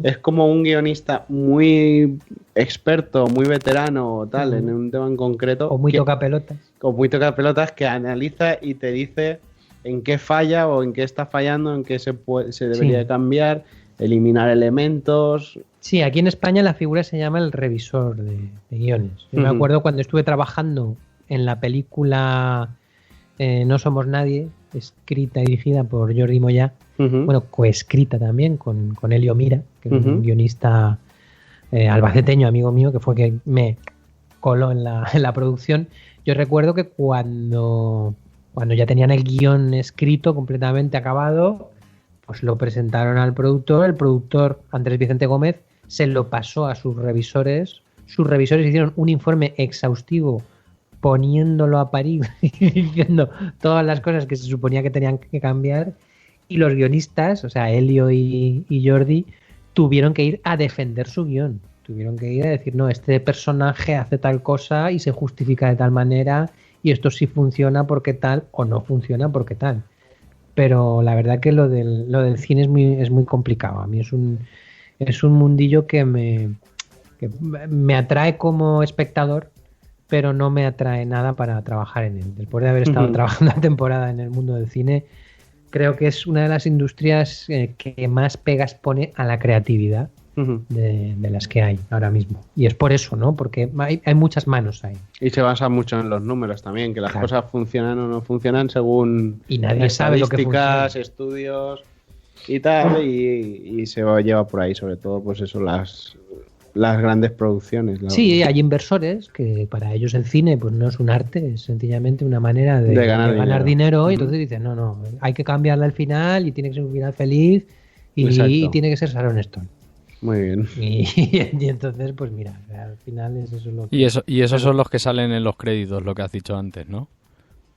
es como un guionista muy experto, muy veterano o tal, en un tema en concreto. O muy tocapelotas. O muy tocapelotas, que analiza y te dice en qué falla o en qué está fallando, en qué se debería cambiar, eliminar elementos. Sí, aquí en España la figura se llama el revisor de guiones. Yo me acuerdo cuando estuve trabajando en la película No Somos Nadie, escrita y dirigida por Jordi Moyá, bueno, coescrita también con Elio Mira, que es un guionista albaceteño, amigo mío, que fue que me coló en la producción. Yo recuerdo que cuando ya tenían el guión escrito, completamente acabado, pues lo presentaron al productor. El productor, Andrés Vicente Gómez, se lo pasó a sus revisores. Sus revisores hicieron un informe exhaustivo poniéndolo a parir y diciendo todas las cosas que se suponía que tenían que cambiar. Y los guionistas, o sea, Elio y Jordi, tuvieron que ir a defender su guión. Tuvieron que ir a decir, no, este personaje hace tal cosa y se justifica de tal manera y esto sí funciona porque tal o no funciona porque tal. Pero la verdad que lo del cine es muy complicado. A mí es un mundillo que me atrae como espectador, pero no me atrae nada para trabajar en él. Después de haber estado trabajando una temporada en el mundo del cine, creo que es una de las industrias que más pegas pone a la creatividad de las que hay ahora mismo. Y es por eso, ¿no? Porque hay muchas manos ahí. Y se basa mucho en los números también, que las cosas funcionan o no funcionan según y nadie sabe lo que funciona. Estudios y tal, y se lleva por ahí, sobre todo, pues eso, las grandes producciones. Sí, hay inversores que para ellos el cine pues no es un arte, es sencillamente una manera de ganar dinero. Y entonces dicen, no, hay que cambiarle al final y tiene que ser un final feliz y tiene que ser Sharon Stone. Muy bien. Y entonces, pues mira, al final es eso lo que... Y esos son los que salen en los créditos, lo que has dicho antes, ¿no?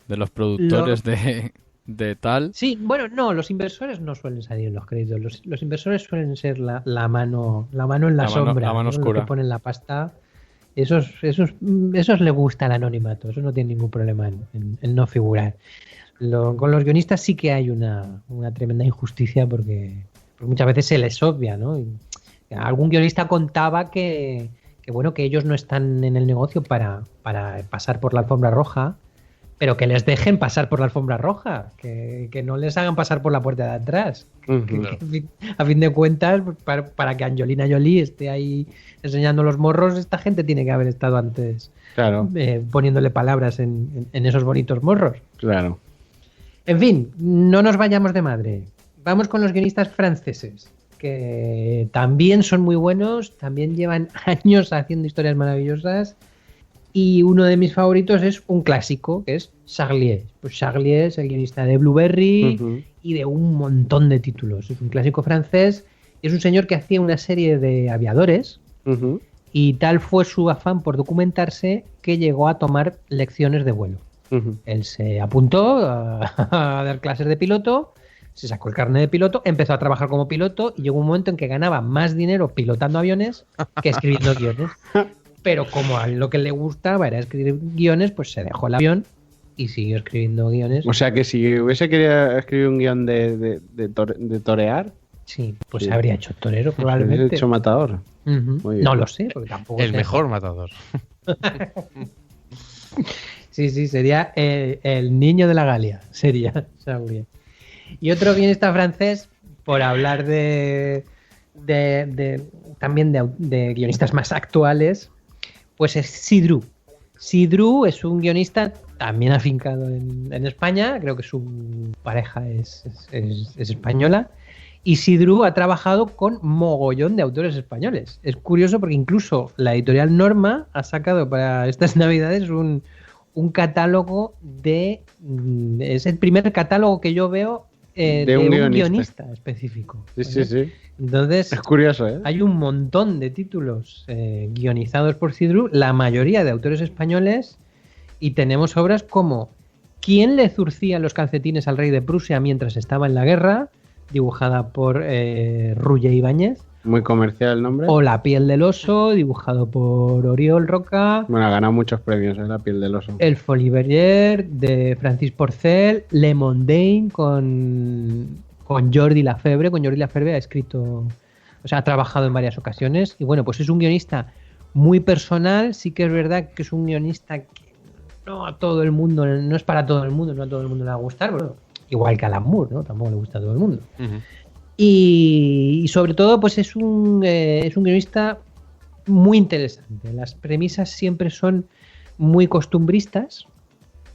De los productores de tal. Sí, bueno, no, los inversores no suelen salir en los créditos. Los inversores suelen ser la mano en la sombra, la mano oscura. Los que ponen la pasta. Esos les gusta el anonimato, eso no tiene ningún problema en no figurar. Con los guionistas sí que hay una tremenda injusticia porque muchas veces se les obvia, ¿no? Algún guionista contaba que ellos no están en el negocio para pasar por la alfombra roja, pero que les dejen pasar por la alfombra roja, que no les hagan pasar por la puerta de atrás. A fin de cuentas, para que Angelina Jolie esté ahí enseñando los morros, esta gente tiene que haber estado antes poniéndole palabras en esos bonitos morros. Claro. En fin, no nos vayamos de madre. Vamos con los guionistas franceses, que también son muy buenos, también llevan años haciendo historias maravillosas, y uno de mis favoritos es un clásico, que es Charlier. Pues Charlier es el guionista de Blueberry y de un montón de títulos. Es un clásico francés, es un señor que hacía una serie de aviadores y tal fue su afán por documentarse que llegó a tomar lecciones de vuelo. Él se apuntó a dar clases de piloto, se sacó el carnet de piloto, empezó a trabajar como piloto y llegó un momento en que ganaba más dinero pilotando aviones que escribiendo guiones. Pero como a lo que le gustaba era escribir guiones, pues se dejó el avión y siguió escribiendo guiones. O sea que si hubiese querido escribir un guión de torear... Sí, pues se habría hecho torero probablemente. Hubiese hecho matador. No lo sé, porque tampoco... El mejor matador. Sí, sería el niño de la Galia, sería Charlier. Y otro guionista francés, por hablar también de guionistas más actuales, pues es Sidrou. Sidrou es un guionista también afincado en España, creo que su pareja es española, y Sidrou ha trabajado con mogollón de autores españoles. Es curioso porque incluso la editorial Norma ha sacado para estas navidades un catálogo es el primer catálogo que yo veo de un guionista específico. Sí. Entonces, es curioso, ¿eh? Hay un montón de títulos guionizados por Sidrou, la mayoría de autores españoles, y tenemos obras como ¿Quién le zurcía los calcetines al rey de Prusia mientras estaba en la guerra?, dibujada por Rulle Ibáñez. Muy comercial el nombre. O La piel del oso, dibujado por Oriol Roca. Bueno, ha ganado muchos premios, La piel del oso. El Folie Bergère, de Francis Porcel. Le Mondaine, con Jordi Lafebre. Con Jordi Lafebre ha escrito... O sea, ha trabajado en varias ocasiones. Y bueno, pues es un guionista muy personal. Sí que es verdad que es un guionista que no a todo el mundo... No es para todo el mundo, no a todo el mundo le va a gustar. Bueno, igual que Alan Moore, ¿no? Tampoco le gusta a todo el mundo. Y sobre todo, pues es un guionista muy interesante. Las premisas siempre son muy costumbristas,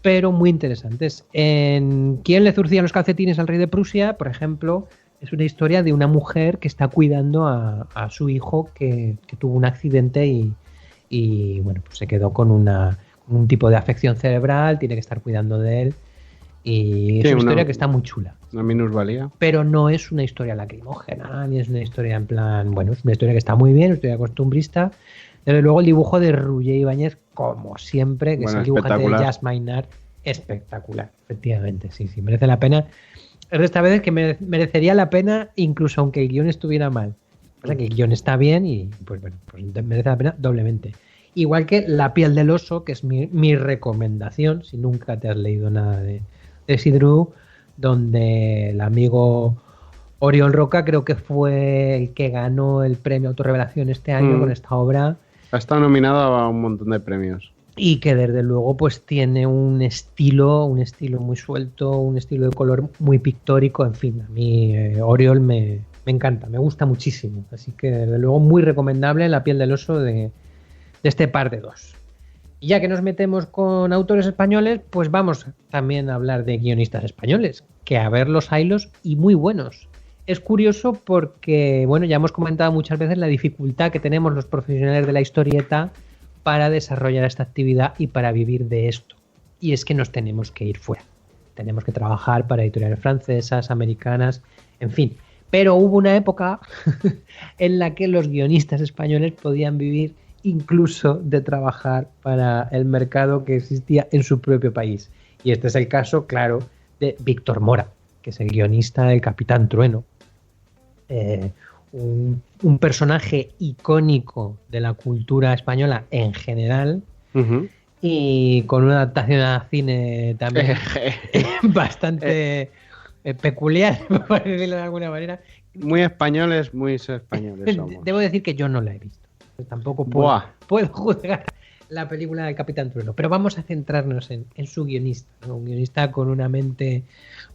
pero muy interesantes. En ¿Quién le zurcía los calcetines al rey de Prusia?, por ejemplo, es una historia de una mujer que está cuidando a su hijo que tuvo un accidente y bueno, pues se quedó con un tipo de afección cerebral, tiene que estar cuidando de él. Y es una historia que está muy chula. Una minusvalía. Pero no es una historia lacrimógena, ni es una historia en plan... Bueno, es una historia que está muy bien, una historia costumbrista. Desde luego el dibujo de Rulle Ibáñez, como siempre, que es el dibujante de Jazz Maynard, espectacular, efectivamente. Sí, merece la pena. Es de esta vez que merecería la pena, incluso aunque el guión estuviera mal. Pasa que el guión está bien y pues bueno, pues merece la pena doblemente. Igual que La piel del oso, que es mi recomendación, si nunca te has leído nada de Sidru, donde el amigo Oriol Roca creo que fue el que ganó el premio Autorrevelación este año con esta obra. Ha estado nominado a un montón de premios. Y que desde luego pues tiene un estilo muy suelto, un estilo de color muy pictórico, en fin, a mí Oriol me encanta, me gusta muchísimo, así que desde luego muy recomendable La piel del oso de este par de dos. Y ya que nos metemos con autores españoles, pues vamos también a hablar de guionistas españoles, que a ver los haylos y muy buenos. Es curioso porque, bueno, ya hemos comentado muchas veces la dificultad que tenemos los profesionales de la historieta para desarrollar esta actividad y para vivir de esto. Y es que nos tenemos que ir fuera. Tenemos que trabajar para editoriales francesas, americanas, en fin. Pero hubo una época en la que los guionistas españoles podían vivir incluso de trabajar para el mercado que existía en su propio país. Y este es el caso, claro, de Víctor Mora, que es el guionista del Capitán Trueno. Un personaje icónico de la cultura española en general, y con una adaptación a cine también bastante peculiar, por decirlo de alguna manera. Muy españoles somos. Debo decir que yo no la he visto. Tampoco puedo juzgar la película del Capitán Trueno, pero vamos a centrarnos en su guionista, ¿no? Un guionista con una mente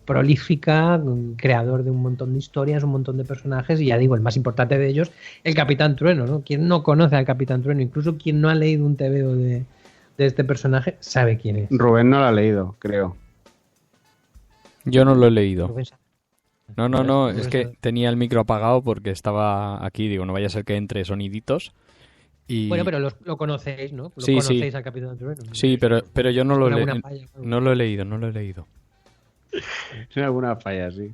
prolífica, un creador de un montón de historias, un montón de personajes, y ya digo, el más importante de ellos, el Capitán Trueno, ¿no? Quien no conoce al Capitán Trueno, incluso quien no ha leído un TVO de este personaje, sabe quién es. Rubén no lo ha leído, creo. Yo no lo he leído. No, es que tenía el micro apagado porque estaba aquí, digo, no vaya a ser que entre soniditos. Y... Bueno, pero lo conocéis, ¿no? Sí, conocéis al Capitán Trueno, ¿no? Sí, pero yo no lo he leído. Falla, claro. No lo he leído. Sin alguna falla, sí.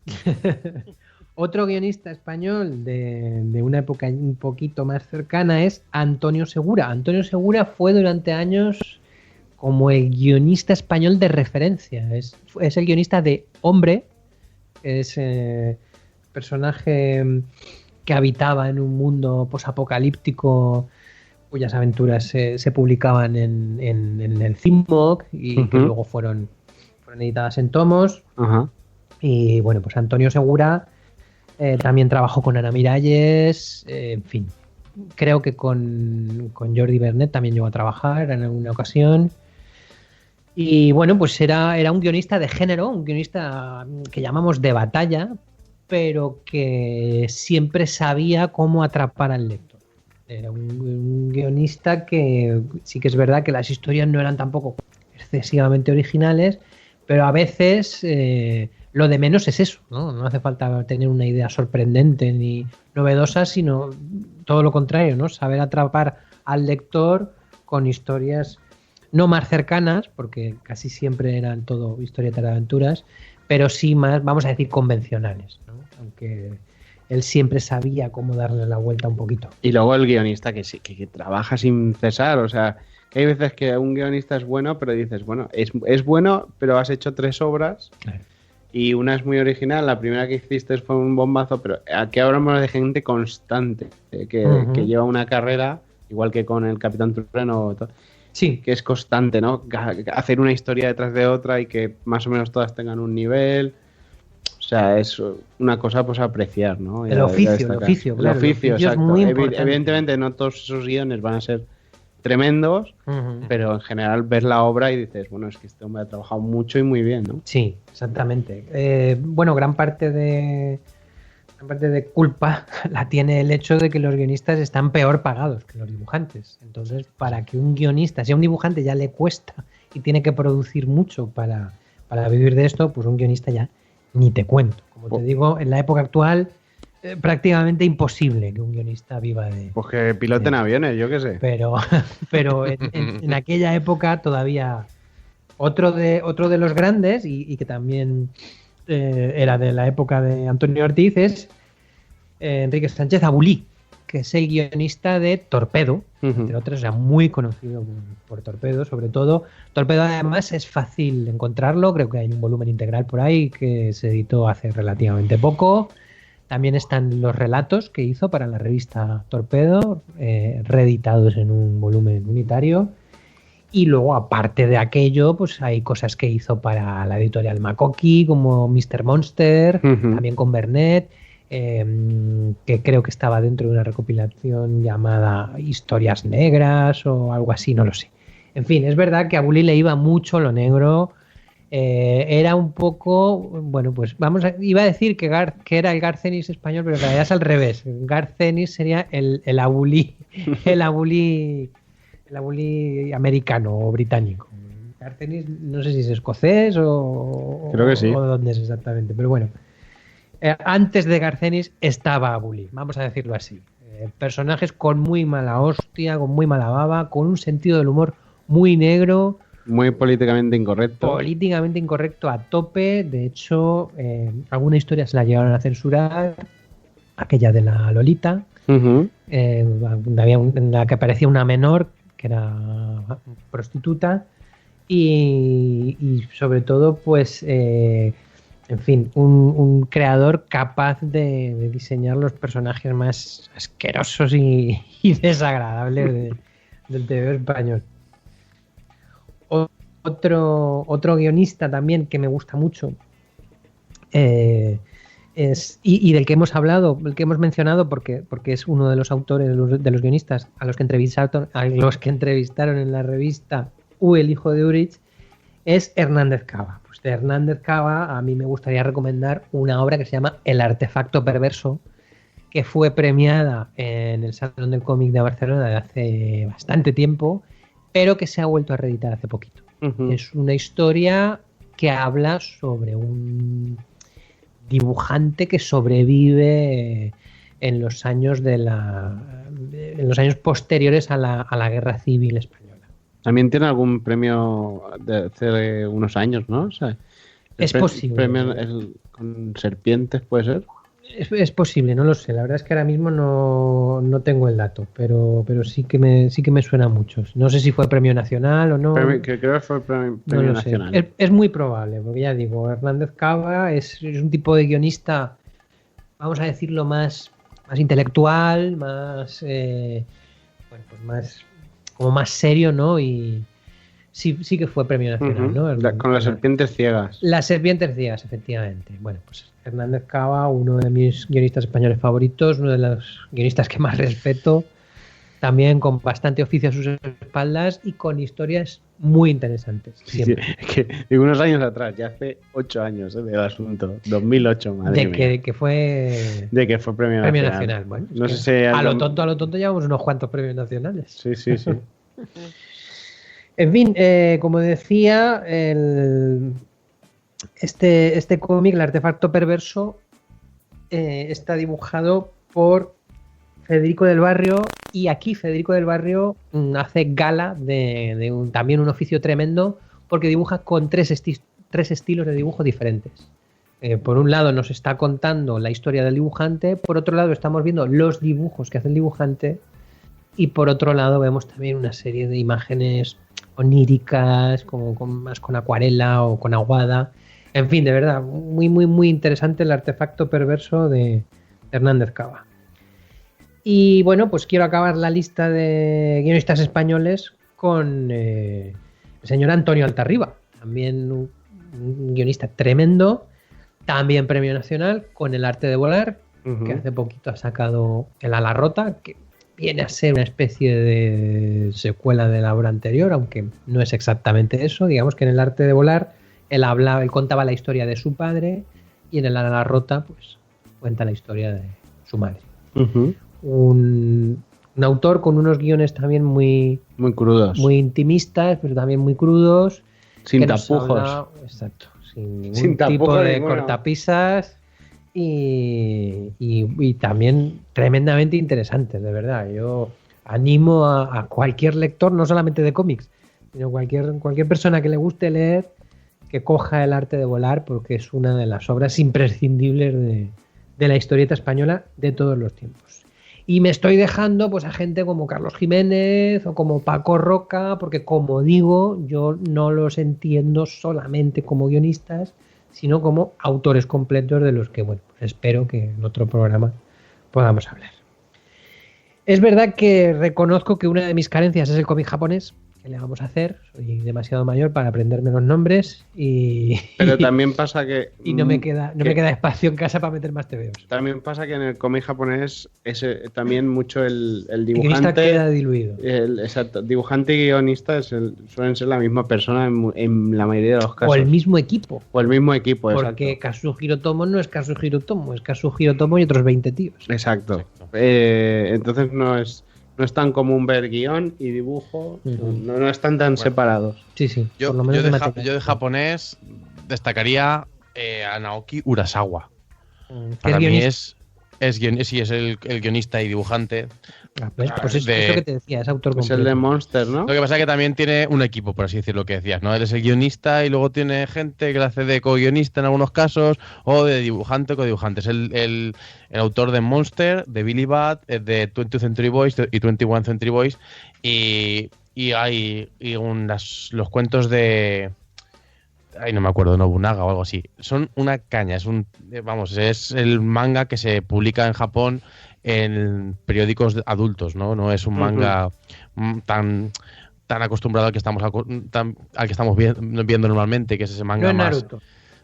Otro guionista español de una época un poquito más cercana es Antonio Segura. Antonio Segura fue durante años como el guionista español de referencia. Es el guionista de Hombre, es personaje que habitaba en un mundo posapocalíptico cuyas aventuras se publicaban en el CIMOC y que luego fueron editadas en tomos. Y bueno, pues Antonio Segura también trabajó con Ana Miralles, en fin. Creo que con Jordi Bernet también llegó a trabajar en alguna ocasión. Y bueno, pues era un guionista de género, un guionista que llamamos de batalla, pero que siempre sabía cómo atrapar al lector. Era un guionista que sí que es verdad que las historias no eran tampoco excesivamente originales, pero a veces lo de menos es eso, ¿no? No hace falta tener una idea sorprendente ni novedosa, sino todo lo contrario, ¿no? Saber atrapar al lector con historias no más cercanas, porque casi siempre eran todo historietas de aventuras, pero sí más, vamos a decir, convencionales, ¿no? Aunque él siempre sabía cómo darle la vuelta un poquito. Y luego el guionista que trabaja sin cesar, o sea, que hay veces que un guionista es bueno, pero dices, bueno, es bueno, pero has hecho 3 obras, claro, y una es muy original, la primera que hiciste fue un bombazo, pero aquí hablamos de gente constante, que lleva una carrera, igual que con el Capitán Trueno, sí, que es constante, ¿no? Hacer una historia detrás de otra y que más o menos todas tengan un nivel. O sea, es una cosa pues a apreciar, ¿no? El oficio, claro. El oficio, es muy importante. Evidentemente no todos esos guiones van a ser tremendos, pero en general ves la obra y dices, bueno, es que este hombre ha trabajado mucho y muy bien, ¿no? Sí, exactamente. Bueno, gran parte de culpa la tiene el hecho de que los guionistas están peor pagados que los dibujantes. Entonces, para que un guionista, si a un dibujante ya le cuesta y tiene que producir mucho para vivir de esto, pues un guionista ya ni te cuento. Como te digo, en la época actual prácticamente imposible que un guionista viva de... Pues que piloten aviones, yo qué sé. Pero en aquella época todavía otro de los grandes y que también era de la época de Antonio Ortiz es Enrique Sánchez Abulí, que es el guionista de Torpedo, entre otros, era muy conocido por Torpedo, sobre todo. Torpedo además es fácil encontrarlo, creo que hay un volumen integral por ahí que se editó hace relativamente poco. También están los relatos que hizo para la revista Torpedo, reeditados en un volumen unitario. Y luego, aparte de aquello, pues hay cosas que hizo para la editorial Makoki, como Mr. Monster, también con Bernet, que creo que estaba dentro de una recopilación llamada Historias Negras o algo así, no lo sé. En fin, es verdad que a Bully le iba mucho lo negro. Era un poco, bueno, pues iba a decir que era el Garth Ennis español, pero en realidad es al revés. Garth Ennis sería el Abulí, el Abulí americano o británico. Garth Ennis no sé si es escocés o creo que sí. O dónde es exactamente, pero bueno. Antes de Garth Ennis estaba Abulí, vamos a decirlo así. Personajes con muy mala hostia, con muy mala baba, con un sentido del humor muy negro. Muy políticamente incorrecto. Políticamente incorrecto a tope. De hecho, alguna historia se la llegaron a censurar. Aquella de la Lolita. Uh-huh. En la que aparecía una menor que era prostituta. Y sobre todo, pues, en fin, un creador capaz de diseñar los personajes más asquerosos y desagradables del TV español. Otro guionista también que me gusta mucho y del que hemos hablado, el que hemos mencionado porque es uno de los autores de los guionistas a los que entrevistaron en la revista El hijo de Urich, es Hernández Cava. Pues de Hernández Cava a mí me gustaría recomendar una obra que se llama El artefacto perverso, que fue premiada en el Salón del Cómic de Barcelona de hace bastante tiempo, pero que se ha vuelto a reeditar hace poquito. Uh-huh. Es una historia que habla sobre un dibujante que sobrevive en los años en los años posteriores a la Guerra Civil Española. También tiene algún premio de hace unos años, ¿no? O sea, es posible. Premio con serpientes, ¿puede ser? Es posible, no lo sé. La verdad es que ahora mismo no tengo el dato, pero sí que me suena mucho. No sé si fue premio nacional o no. Creo que fue premio nacional. Es muy probable, porque ya digo, Hernández Cava es un tipo de guionista, vamos a decirlo, más intelectual, más como más serio, ¿no? Y sí que fue premio nacional, uh-huh. ¿no? Con las serpientes ciegas. Las serpientes ciegas, efectivamente. Bueno, pues Hernández Cava, uno de mis guionistas españoles favoritos, uno de los guionistas que más respeto, también con bastante oficio a sus espaldas y con historias muy interesantes. Sí, que unos años atrás, ya hace 8 años del asunto, 2008, madre mía. De que fue premio nacional. Bueno, no sé si a lo tonto llevamos unos cuantos premios nacionales. Sí. En fin, como decía, este cómic, El artefacto perverso, está dibujado por Federico del Barrio, y aquí Federico del Barrio hace gala de también un oficio tremendo, porque dibuja con tres estilos de dibujo diferentes. Por un lado nos está contando la historia del dibujante, por otro lado estamos viendo los dibujos que hace el dibujante, y por otro lado vemos también una serie de imágenes oníricas, como más con acuarela o con aguada. En fin, de verdad, muy, muy, muy interesante El artefacto perverso de Hernández Cava. Y bueno, pues quiero acabar la lista de guionistas españoles con el señor Antonio Altarriba, también un guionista tremendo, también premio nacional con El arte de volar, uh-huh. que hace poquito ha sacado El ala rota, que viene a ser una especie de secuela de la obra anterior, aunque no es exactamente eso. Digamos que en El arte de volar él contaba la historia de su padre, y en El ala rota pues cuenta la historia de su madre. Uh-huh. Un autor con unos guiones también muy crudos, muy intimistas, pero también muy crudos, sin tapujos. Exacto, sin ningún tipo de cortapisas. Y también tremendamente interesantes, de verdad. Yo animo a cualquier lector, no solamente de cómics, sino cualquier persona que le guste leer, que coja El arte de volar, porque es una de las obras imprescindibles de la historieta española de todos los tiempos. Y me estoy dejando pues a gente como Carlos Jiménez o como Paco Roca, porque como digo, yo no los entiendo solamente como guionistas, sino como autores completos de los que, bueno, pues espero que en otro programa podamos hablar. Es verdad que reconozco que una de mis carencias es el cómic japonés. ¿Qué le vamos a hacer? Soy demasiado mayor para aprenderme los nombres y... Pero también pasa que... y no me queda espacio en casa para meter más TVOs. También pasa que en el cómic japonés es también mucho el El dibujante... guionista queda diluido. Exacto, dibujante y guionista suelen ser la misma persona en la mayoría de los casos. O el mismo equipo. O el mismo equipo, Porque exacto. Kazuhiro Tomo no es Kazuhiro Tomo, es Kazuhiro Tomo y otros 20 tíos. Exacto. Entonces no es tan común ver guión y dibujo, no están tan separados. Sí, sí. Yo, por lo menos yo de, de ja- material. yo de japonés destacaría a Naoki Urasawa. ¿Qué Para mí guionista? es el guionista y dibujante. ¿Ves? Pues es de- lo que te decía, es autor Es completo. el de Monster, ¿no? Lo que pasa es que también tiene un equipo, por así decirlo, que decías, ¿no? Él es el guionista y luego tiene gente que le hace de co-guionista en algunos casos o de dibujante o co-dibujante. Es el autor de Monster, de Billy Bat, de 20th Century Boys y 21 Century Boys y hay los cuentos de... Ay, no me acuerdo, Nobunaga o algo así. Son una caña, es el manga que se publica en Japón en periódicos adultos, ¿no? No es un manga tan acostumbrado al que estamos viendo normalmente, que es ese manga No es más... Naruto.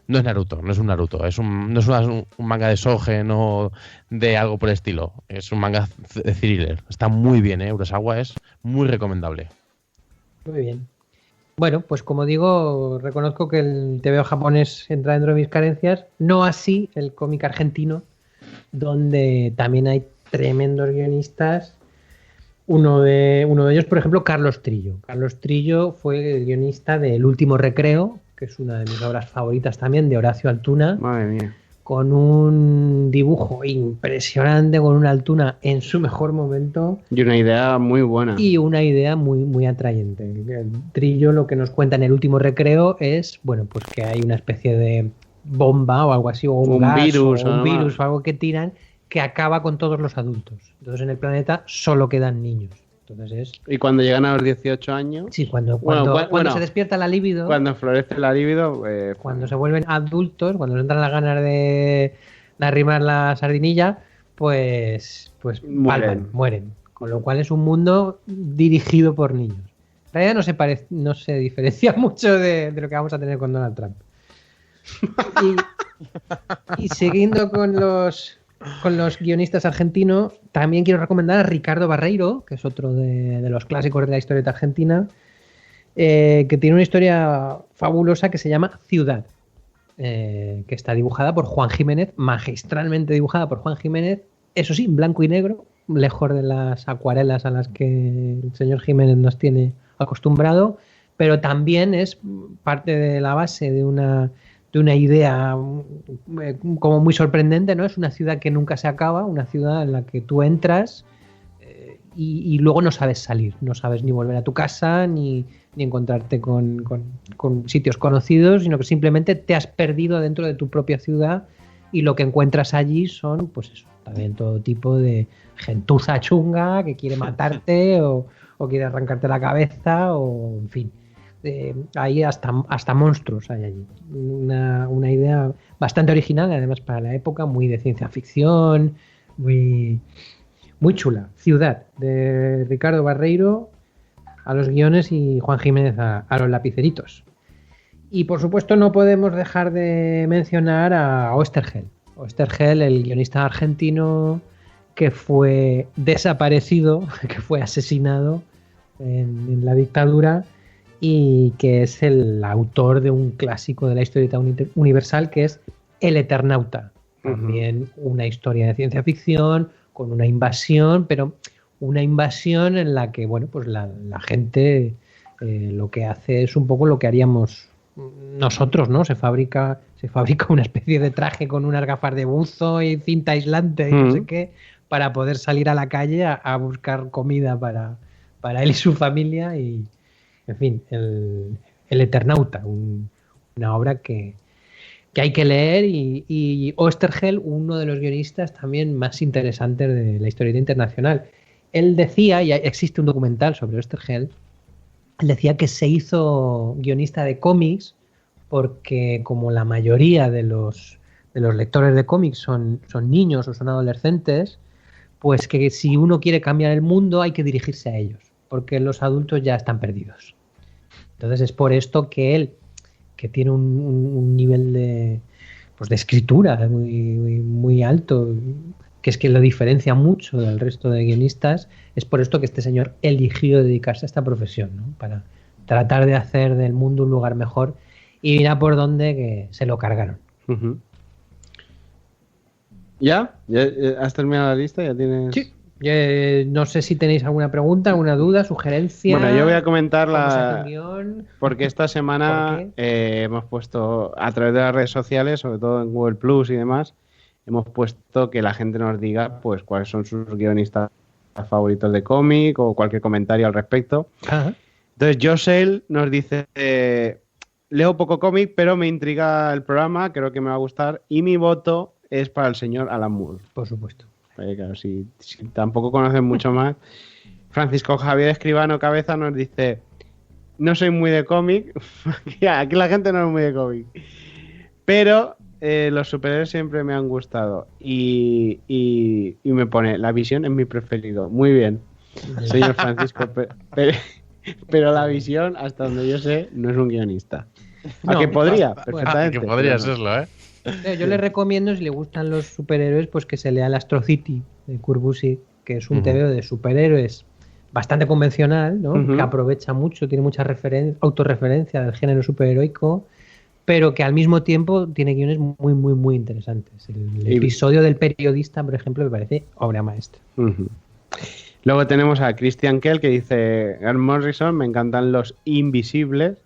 No es Naruto, no es un Naruto, no es un manga de Sogen o de algo por el estilo. Es un manga de thriller. Está muy bien, Urasawa es muy recomendable. Muy bien. Bueno, pues como digo, reconozco que el TVO japonés entra dentro de mis carencias, no así el cómic argentino, donde también hay tremendos guionistas. Uno de ellos, por ejemplo, Carlos Trillo. Carlos Trillo fue el guionista de El último recreo, que es una de mis obras favoritas también, de Horacio Altuna, Madre mía. con un dibujo impresionante, con una Altuna en su mejor momento. Y una idea muy buena. Y una idea muy, muy atrayente. El Trillo lo que nos cuenta en El último recreo es, bueno, pues que hay una especie de bomba o algo así, o un gas, virus, o un ¿no? virus o algo que tiran que acaba con todos los adultos. Entonces en el planeta solo quedan niños. Entonces es... Y cuando llegan a los 18 años, Sí, cuando Bueno, se despierta la libido, cuando florece la libido, cuando se vuelven adultos, cuando les entran las ganas de arrimar la sardinilla, pues mueren. Con lo cual es un mundo dirigido por niños. En realidad no se diferencia mucho de lo que vamos a tener con Donald Trump. Y siguiendo con los guionistas argentinos, también quiero recomendar a Ricardo Barreiro, que es otro de los clásicos de la historieta argentina, que tiene una historia fabulosa que se llama Ciudad, que está dibujada por Juan Jiménez, magistralmente dibujada por Juan Jiménez, eso sí, en blanco y negro, lejos de las acuarelas a las que el señor Jiménez nos tiene acostumbrado, pero también es parte de la base de una idea como muy sorprendente, ¿no? Es una ciudad que nunca se acaba, una ciudad en la que tú entras y luego no sabes salir, no sabes ni volver a tu casa ni encontrarte con sitios conocidos, sino que simplemente te has perdido dentro de tu propia ciudad y lo que encuentras allí son, pues eso, también todo tipo de gentuza chunga que quiere matarte o quiere arrancarte la cabeza o en fin. Hay hasta monstruos hay allí. Una idea bastante original, además para la época, muy de ciencia ficción, muy, muy chula. Ciudad, de Ricardo Barreiro a los guiones y Juan Jiménez a los lapiceritos. Y por supuesto no podemos dejar de mencionar a Oesterheld. Oesterheld, el guionista argentino que fue desaparecido, que fue asesinado en la dictadura, y que es el autor de un clásico de la historieta universal que es El Eternauta. También una historia de ciencia ficción con una invasión, pero una invasión en la que, bueno, pues la gente lo que hace es un poco lo que haríamos nosotros, ¿no? Se fabrica una especie de traje con unas gafas de buzo y cinta aislante y no sé qué, para poder salir a la calle a buscar comida para él y su familia y... En fin, el Eternauta, una obra que hay que leer y Oesterheld, uno de los guionistas también más interesantes de la historieta internacional. Él decía, y existe un documental sobre Oesterheld, él decía que se hizo guionista de cómics porque como la mayoría de los lectores de cómics son niños o son adolescentes, pues que si uno quiere cambiar el mundo hay que dirigirse a ellos, porque los adultos ya están perdidos. Entonces es por esto que él, que tiene un nivel de escritura muy alto, que es que lo diferencia mucho del resto de guionistas, es por esto que este señor eligió dedicarse a esta profesión, ¿no? Para tratar de hacer del mundo un lugar mejor, y mira por dónde que se lo cargaron. Uh-huh. ¿Ya? ¿Has terminado la lista? ¿Ya tienes...? Sí. No sé si tenéis alguna pregunta, alguna duda, sugerencia. Bueno, yo voy a comentar porque esta ¿Por semana hemos puesto a través de las redes sociales, sobre todo en Google Plus y demás, hemos puesto que la gente nos diga pues cuáles son sus guionistas favoritos de cómic o cualquier comentario al respecto. Ajá. Entonces, Josel nos dice: leo poco cómic, pero me intriga el programa, creo que me va a gustar, y mi voto es para el señor Alan Moore. Por supuesto. Claro, si tampoco conocen mucho más. Francisco Javier Escribano Cabeza nos dice: no soy muy de cómic. Aquí la gente no es muy de cómic, pero los superhéroes siempre me han gustado. Y me pone: la Visión es mi preferido. Muy bien, señor Francisco. Pero la Visión, hasta donde yo sé, no es un guionista. Aunque podría, perfectamente. Que podría serlo, ¿eh? Yo le recomiendo, si le gustan los superhéroes, pues que se lea el Astro City de Kurt Busiek, que es un TVO de superhéroes bastante convencional, ¿no? Que aprovecha mucho, tiene mucha autorreferencia del género superheroico, pero que al mismo tiempo tiene guiones muy, muy, muy interesantes. El episodio del periodista, por ejemplo, me parece obra maestra. Luego tenemos a Christian Kell, que dice: Grant Morrison, me encantan los invisibles.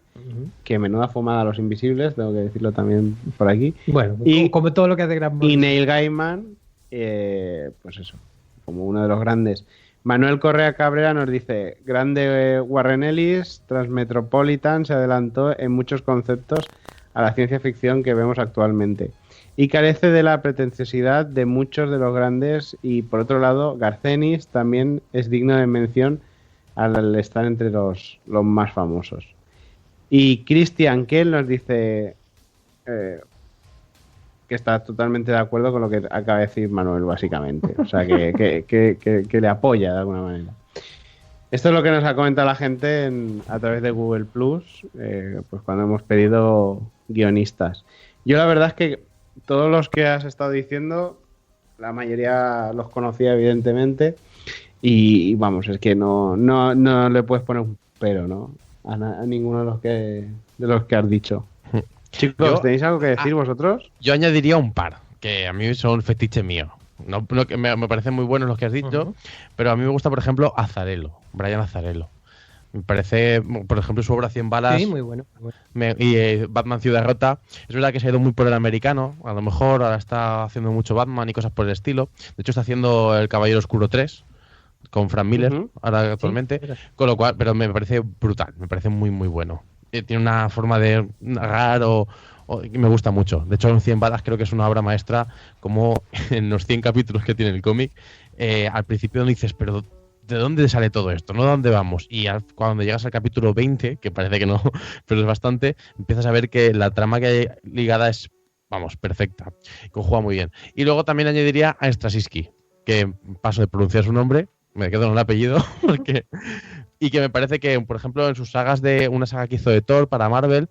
Que menuda fumada los invisibles, tengo que decirlo también por aquí. Bueno, y como todo lo que hace Grant Morrison. Y Neil Gaiman, pues eso, como uno de los grandes. Manuel Correa Cabrera nos dice: grande Warren Ellis, Transmetropolitan se adelantó en muchos conceptos a la ciencia ficción que vemos actualmente y carece de la pretenciosidad de muchos de los grandes, y por otro lado Garcenis también es digno de mención al estar entre los más famosos. Y Christian Kell nos dice que está totalmente de acuerdo con lo que acaba de decir Manuel, básicamente. O sea, que le apoya de alguna manera. Esto es lo que nos ha comentado la gente a través de Google Plus, pues cuando hemos pedido guionistas. Yo la verdad es que todos los que has estado diciendo, la mayoría los conocía evidentemente, y vamos, es que no le puedes poner un pero, ¿no? A ninguno de los que has dicho. Chicos, ¿tenéis algo que decir vosotros? Yo añadiría un par, que a mí son fetiche mío. No, que me parecen muy buenos los que has dicho, pero a mí me gusta, por ejemplo, Brian Azzarello. Me parece, por ejemplo, su obra 100 balas. Sí, muy bueno. Y Batman Ciudad Rota. Es verdad que se ha ido muy por el americano, a lo mejor ahora está haciendo mucho Batman y cosas por el estilo. De hecho, está haciendo El Caballero Oscuro 3 con Frank Miller, ahora actualmente, sí, con lo cual, pero me parece brutal, me parece muy muy bueno. Tiene una forma de narrar que me gusta mucho. De hecho, en 100 balas creo que es una obra maestra, como en los 100 capítulos que tiene el cómic, al principio no dices, pero ¿de dónde sale todo esto? ¿No? ¿De dónde vamos? Y cuando llegas al capítulo 20, que parece que no, pero es bastante, empiezas a ver que la trama que hay ligada es, vamos, perfecta, conjuga muy bien. Y luego también añadiría a Straczynski, que paso de pronunciar su nombre, me quedo en el apellido, y que me parece que, por ejemplo, en sus sagas una saga que hizo de Thor para Marvel,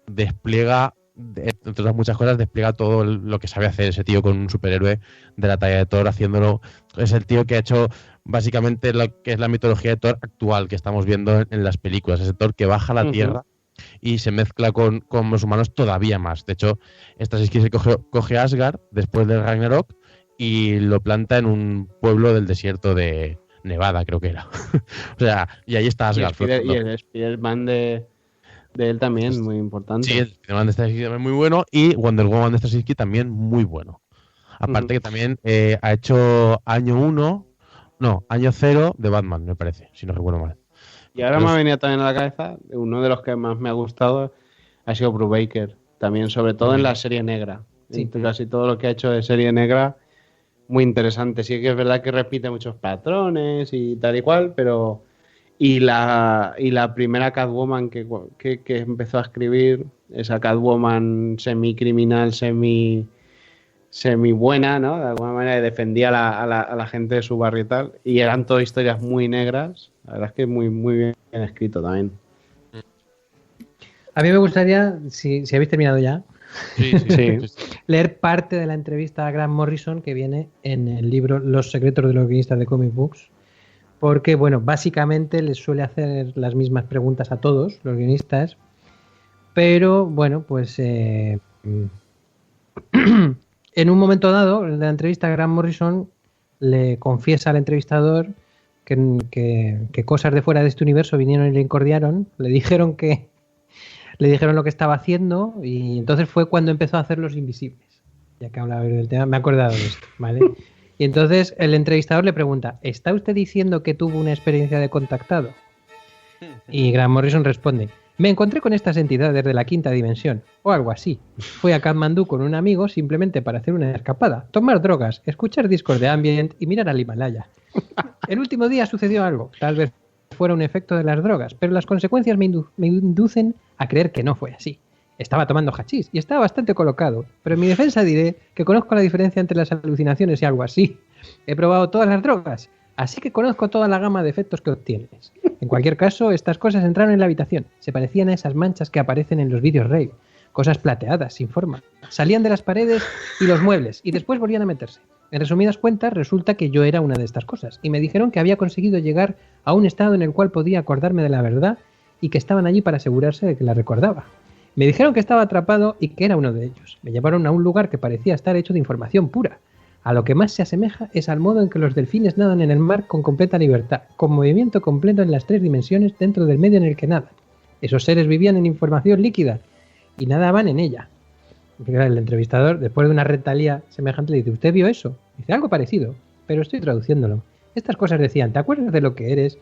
despliega, entre otras muchas cosas, despliega todo lo que sabe hacer ese tío con un superhéroe de la talla de Thor, haciéndolo. Es el tío que ha hecho básicamente lo que es la mitología de Thor actual que estamos viendo en las películas. Ese Thor que baja a la tierra y se mezcla con los humanos todavía más. De hecho, Straczynski se coge a Asgard después del Ragnarok y lo planta en un pueblo del desierto de Nevada, creo que era. O sea, y ahí está Asgard. Y el Spider-Man de él también, muy importante. Sí, el Spider-Man de Straczynski también muy bueno, y Wonder Woman de Straczynski también muy bueno. Aparte que también ha hecho año 0 de Batman, me parece, si no recuerdo mal. Y ahora me ha venido también a la cabeza, uno de los que más me ha gustado ha sido Brubaker, también, sobre todo en la serie negra. Sí. Casi todo lo que ha hecho de serie negra, muy interesante. Sí que es verdad que repite muchos patrones y tal y cual, pero Y la primera Catwoman que empezó a escribir, esa Catwoman semi-criminal, semi buena, ¿no? De alguna manera defendía a la gente de su barrio y tal. Y eran todas historias muy negras. La verdad es que muy, muy bien escrito también. A mí me gustaría, si habéis terminado ya, Sí. leer parte de la entrevista a Grant Morrison que viene en el libro Los secretos de los guionistas de comic books. Porque, bueno, básicamente les suele hacer las mismas preguntas a todos los guionistas. Pero, bueno, pues en un momento dado, en la entrevista, Grant Morrison le confiesa al entrevistador que cosas de fuera de este universo vinieron y le incordiaron, le dijeron lo que estaba haciendo, y entonces fue cuando empezó a hacer Los Invisibles. Ya que hablaba del tema, me he acordado de esto, ¿vale? Y entonces el entrevistador le pregunta, ¿está usted diciendo que tuvo una experiencia de contactado? Y Grant Morrison responde, me encontré con estas entidades de la quinta dimensión, o algo así. Fui a Katmandú con un amigo simplemente para hacer una escapada, tomar drogas, escuchar discos de ambient y mirar al Himalaya. El último día sucedió algo, tal vez fuera un efecto de las drogas, pero las consecuencias me inducen a creer que no fue así. Estaba tomando hachís y estaba bastante colocado, pero en mi defensa diré que conozco la diferencia entre las alucinaciones y algo así. He probado todas las drogas, así que conozco toda la gama de efectos que obtienes. En cualquier caso, estas cosas entraron en la habitación. Se parecían a esas manchas que aparecen en los vídeos rave. Cosas plateadas, sin forma. Salían de las paredes y los muebles, y después volvían a meterse. En resumidas cuentas, resulta que yo era una de estas cosas, y me dijeron que había conseguido llegar a un estado en el cual podía acordarme de la verdad y que estaban allí para asegurarse de que la recordaba. Me dijeron que estaba atrapado y que era uno de ellos. Me llevaron a un lugar que parecía estar hecho de información pura. A lo que más se asemeja es al modo en que los delfines nadan en el mar con completa libertad, con movimiento completo en las 3 dimensiones dentro del medio en el que nadan. Esos seres vivían en información líquida y nadaban en ella. El entrevistador, después de una retalía semejante, le dice, ¿usted vio eso? Dice, algo parecido, pero estoy traduciéndolo. Estas cosas decían, ¿te acuerdas de lo que eres?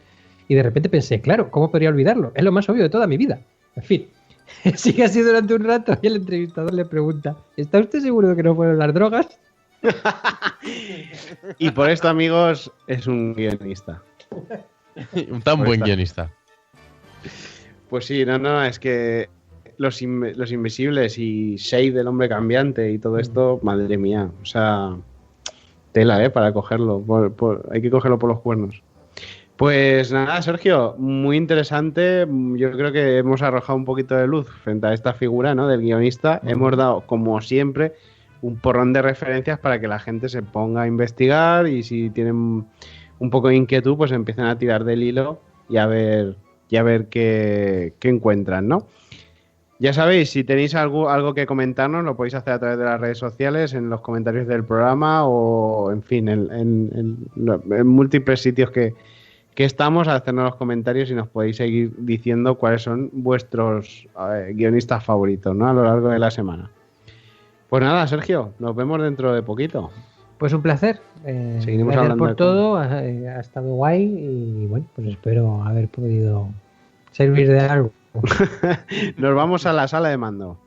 Y de repente pensé, claro, ¿cómo podría olvidarlo? Es lo más obvio de toda mi vida. En fin, sigue así durante un rato y el entrevistador le pregunta, ¿está usted seguro de que no fueron las drogas? Y por esto, amigos, es un guionista. Un tan buen guionista. Pues sí, no, es que los Invisibles y Shade del Hombre Cambiante y todo esto, madre mía, o sea, tela, para cogerlo, hay que cogerlo por los cuernos. Pues nada, Sergio, muy interesante. Yo creo que hemos arrojado un poquito de luz frente a esta figura, ¿no?, del guionista. Hemos dado, como siempre, un porrón de referencias para que la gente se ponga a investigar y si tienen un poco de inquietud, pues empiecen a tirar del hilo y a ver qué encuentran, ¿no? Ya sabéis, si tenéis algo que comentarnos, lo podéis hacer a través de las redes sociales, en los comentarios del programa o, en fin, en múltiples sitios que estamos, a hacernos los comentarios y nos podéis seguir diciendo cuáles son vuestros guionistas favoritos, ¿no?, a lo largo de la semana. Pues nada, Sergio, nos vemos dentro de poquito. Pues un placer. Seguimos gracias hablando por todo, ha estado guay y bueno, pues espero haber podido servir de algo. Nos vamos a la sala de mando.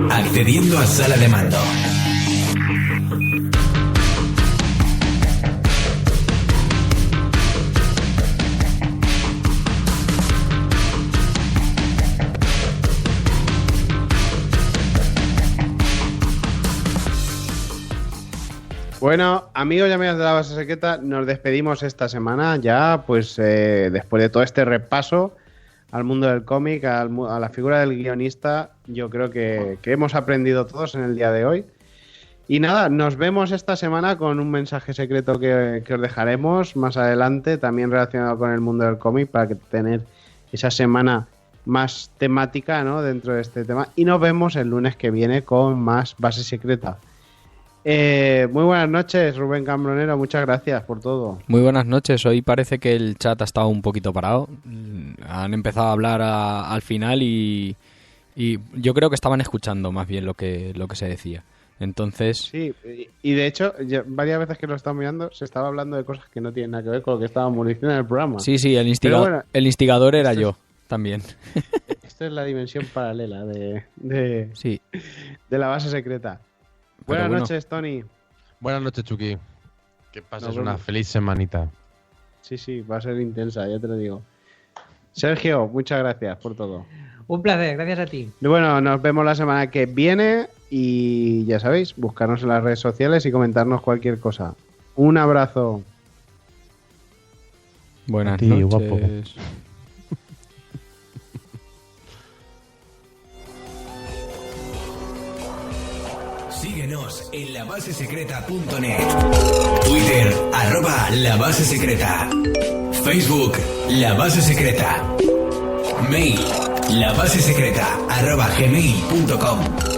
Accediendo a sala de mando. Bueno, amigos y amigas de la base secreta, nos despedimos esta semana ya, pues después de todo este repaso al mundo del cómic, a la figura del guionista. Yo creo que hemos aprendido todos en el día de hoy. Y nada, nos vemos esta semana con un mensaje secreto que os dejaremos más adelante, también relacionado con el mundo del cómic, para que tener esa semana más temática, ¿no?, dentro de este tema. Y nos vemos el lunes que viene con más base secreta. Muy buenas noches, Rubén Cambronero, muchas gracias por todo. Muy buenas noches. Hoy parece que el chat ha estado un poquito parado. Han empezado a hablar al final y yo creo que estaban escuchando más bien lo que se decía. Entonces... Sí, y de hecho, varias veces que lo estaba mirando, se estaba hablando de cosas que no tienen nada que ver con lo que estábamos diciendo en el programa. Sí, el instigador era yo. también. Esta es la dimensión paralela de Sí. la base secreta. Buenas noches, Tony. Buenas noches, Chucky. Que pases Nos una vemos. feliz semanita. Sí, va a ser intensa, ya te lo digo. Sergio, muchas gracias por todo. Un placer, gracias a ti. Y bueno, nos vemos la semana que viene y ya sabéis, buscarnos en las redes sociales y comentarnos cualquier cosa. Un abrazo. Buenas A ti, noches. guapo. Síguenos en labasesecreta.net. Twitter, @labasesecreta. Facebook, La Base Secreta. Mail, labasesecreta@gmail.com.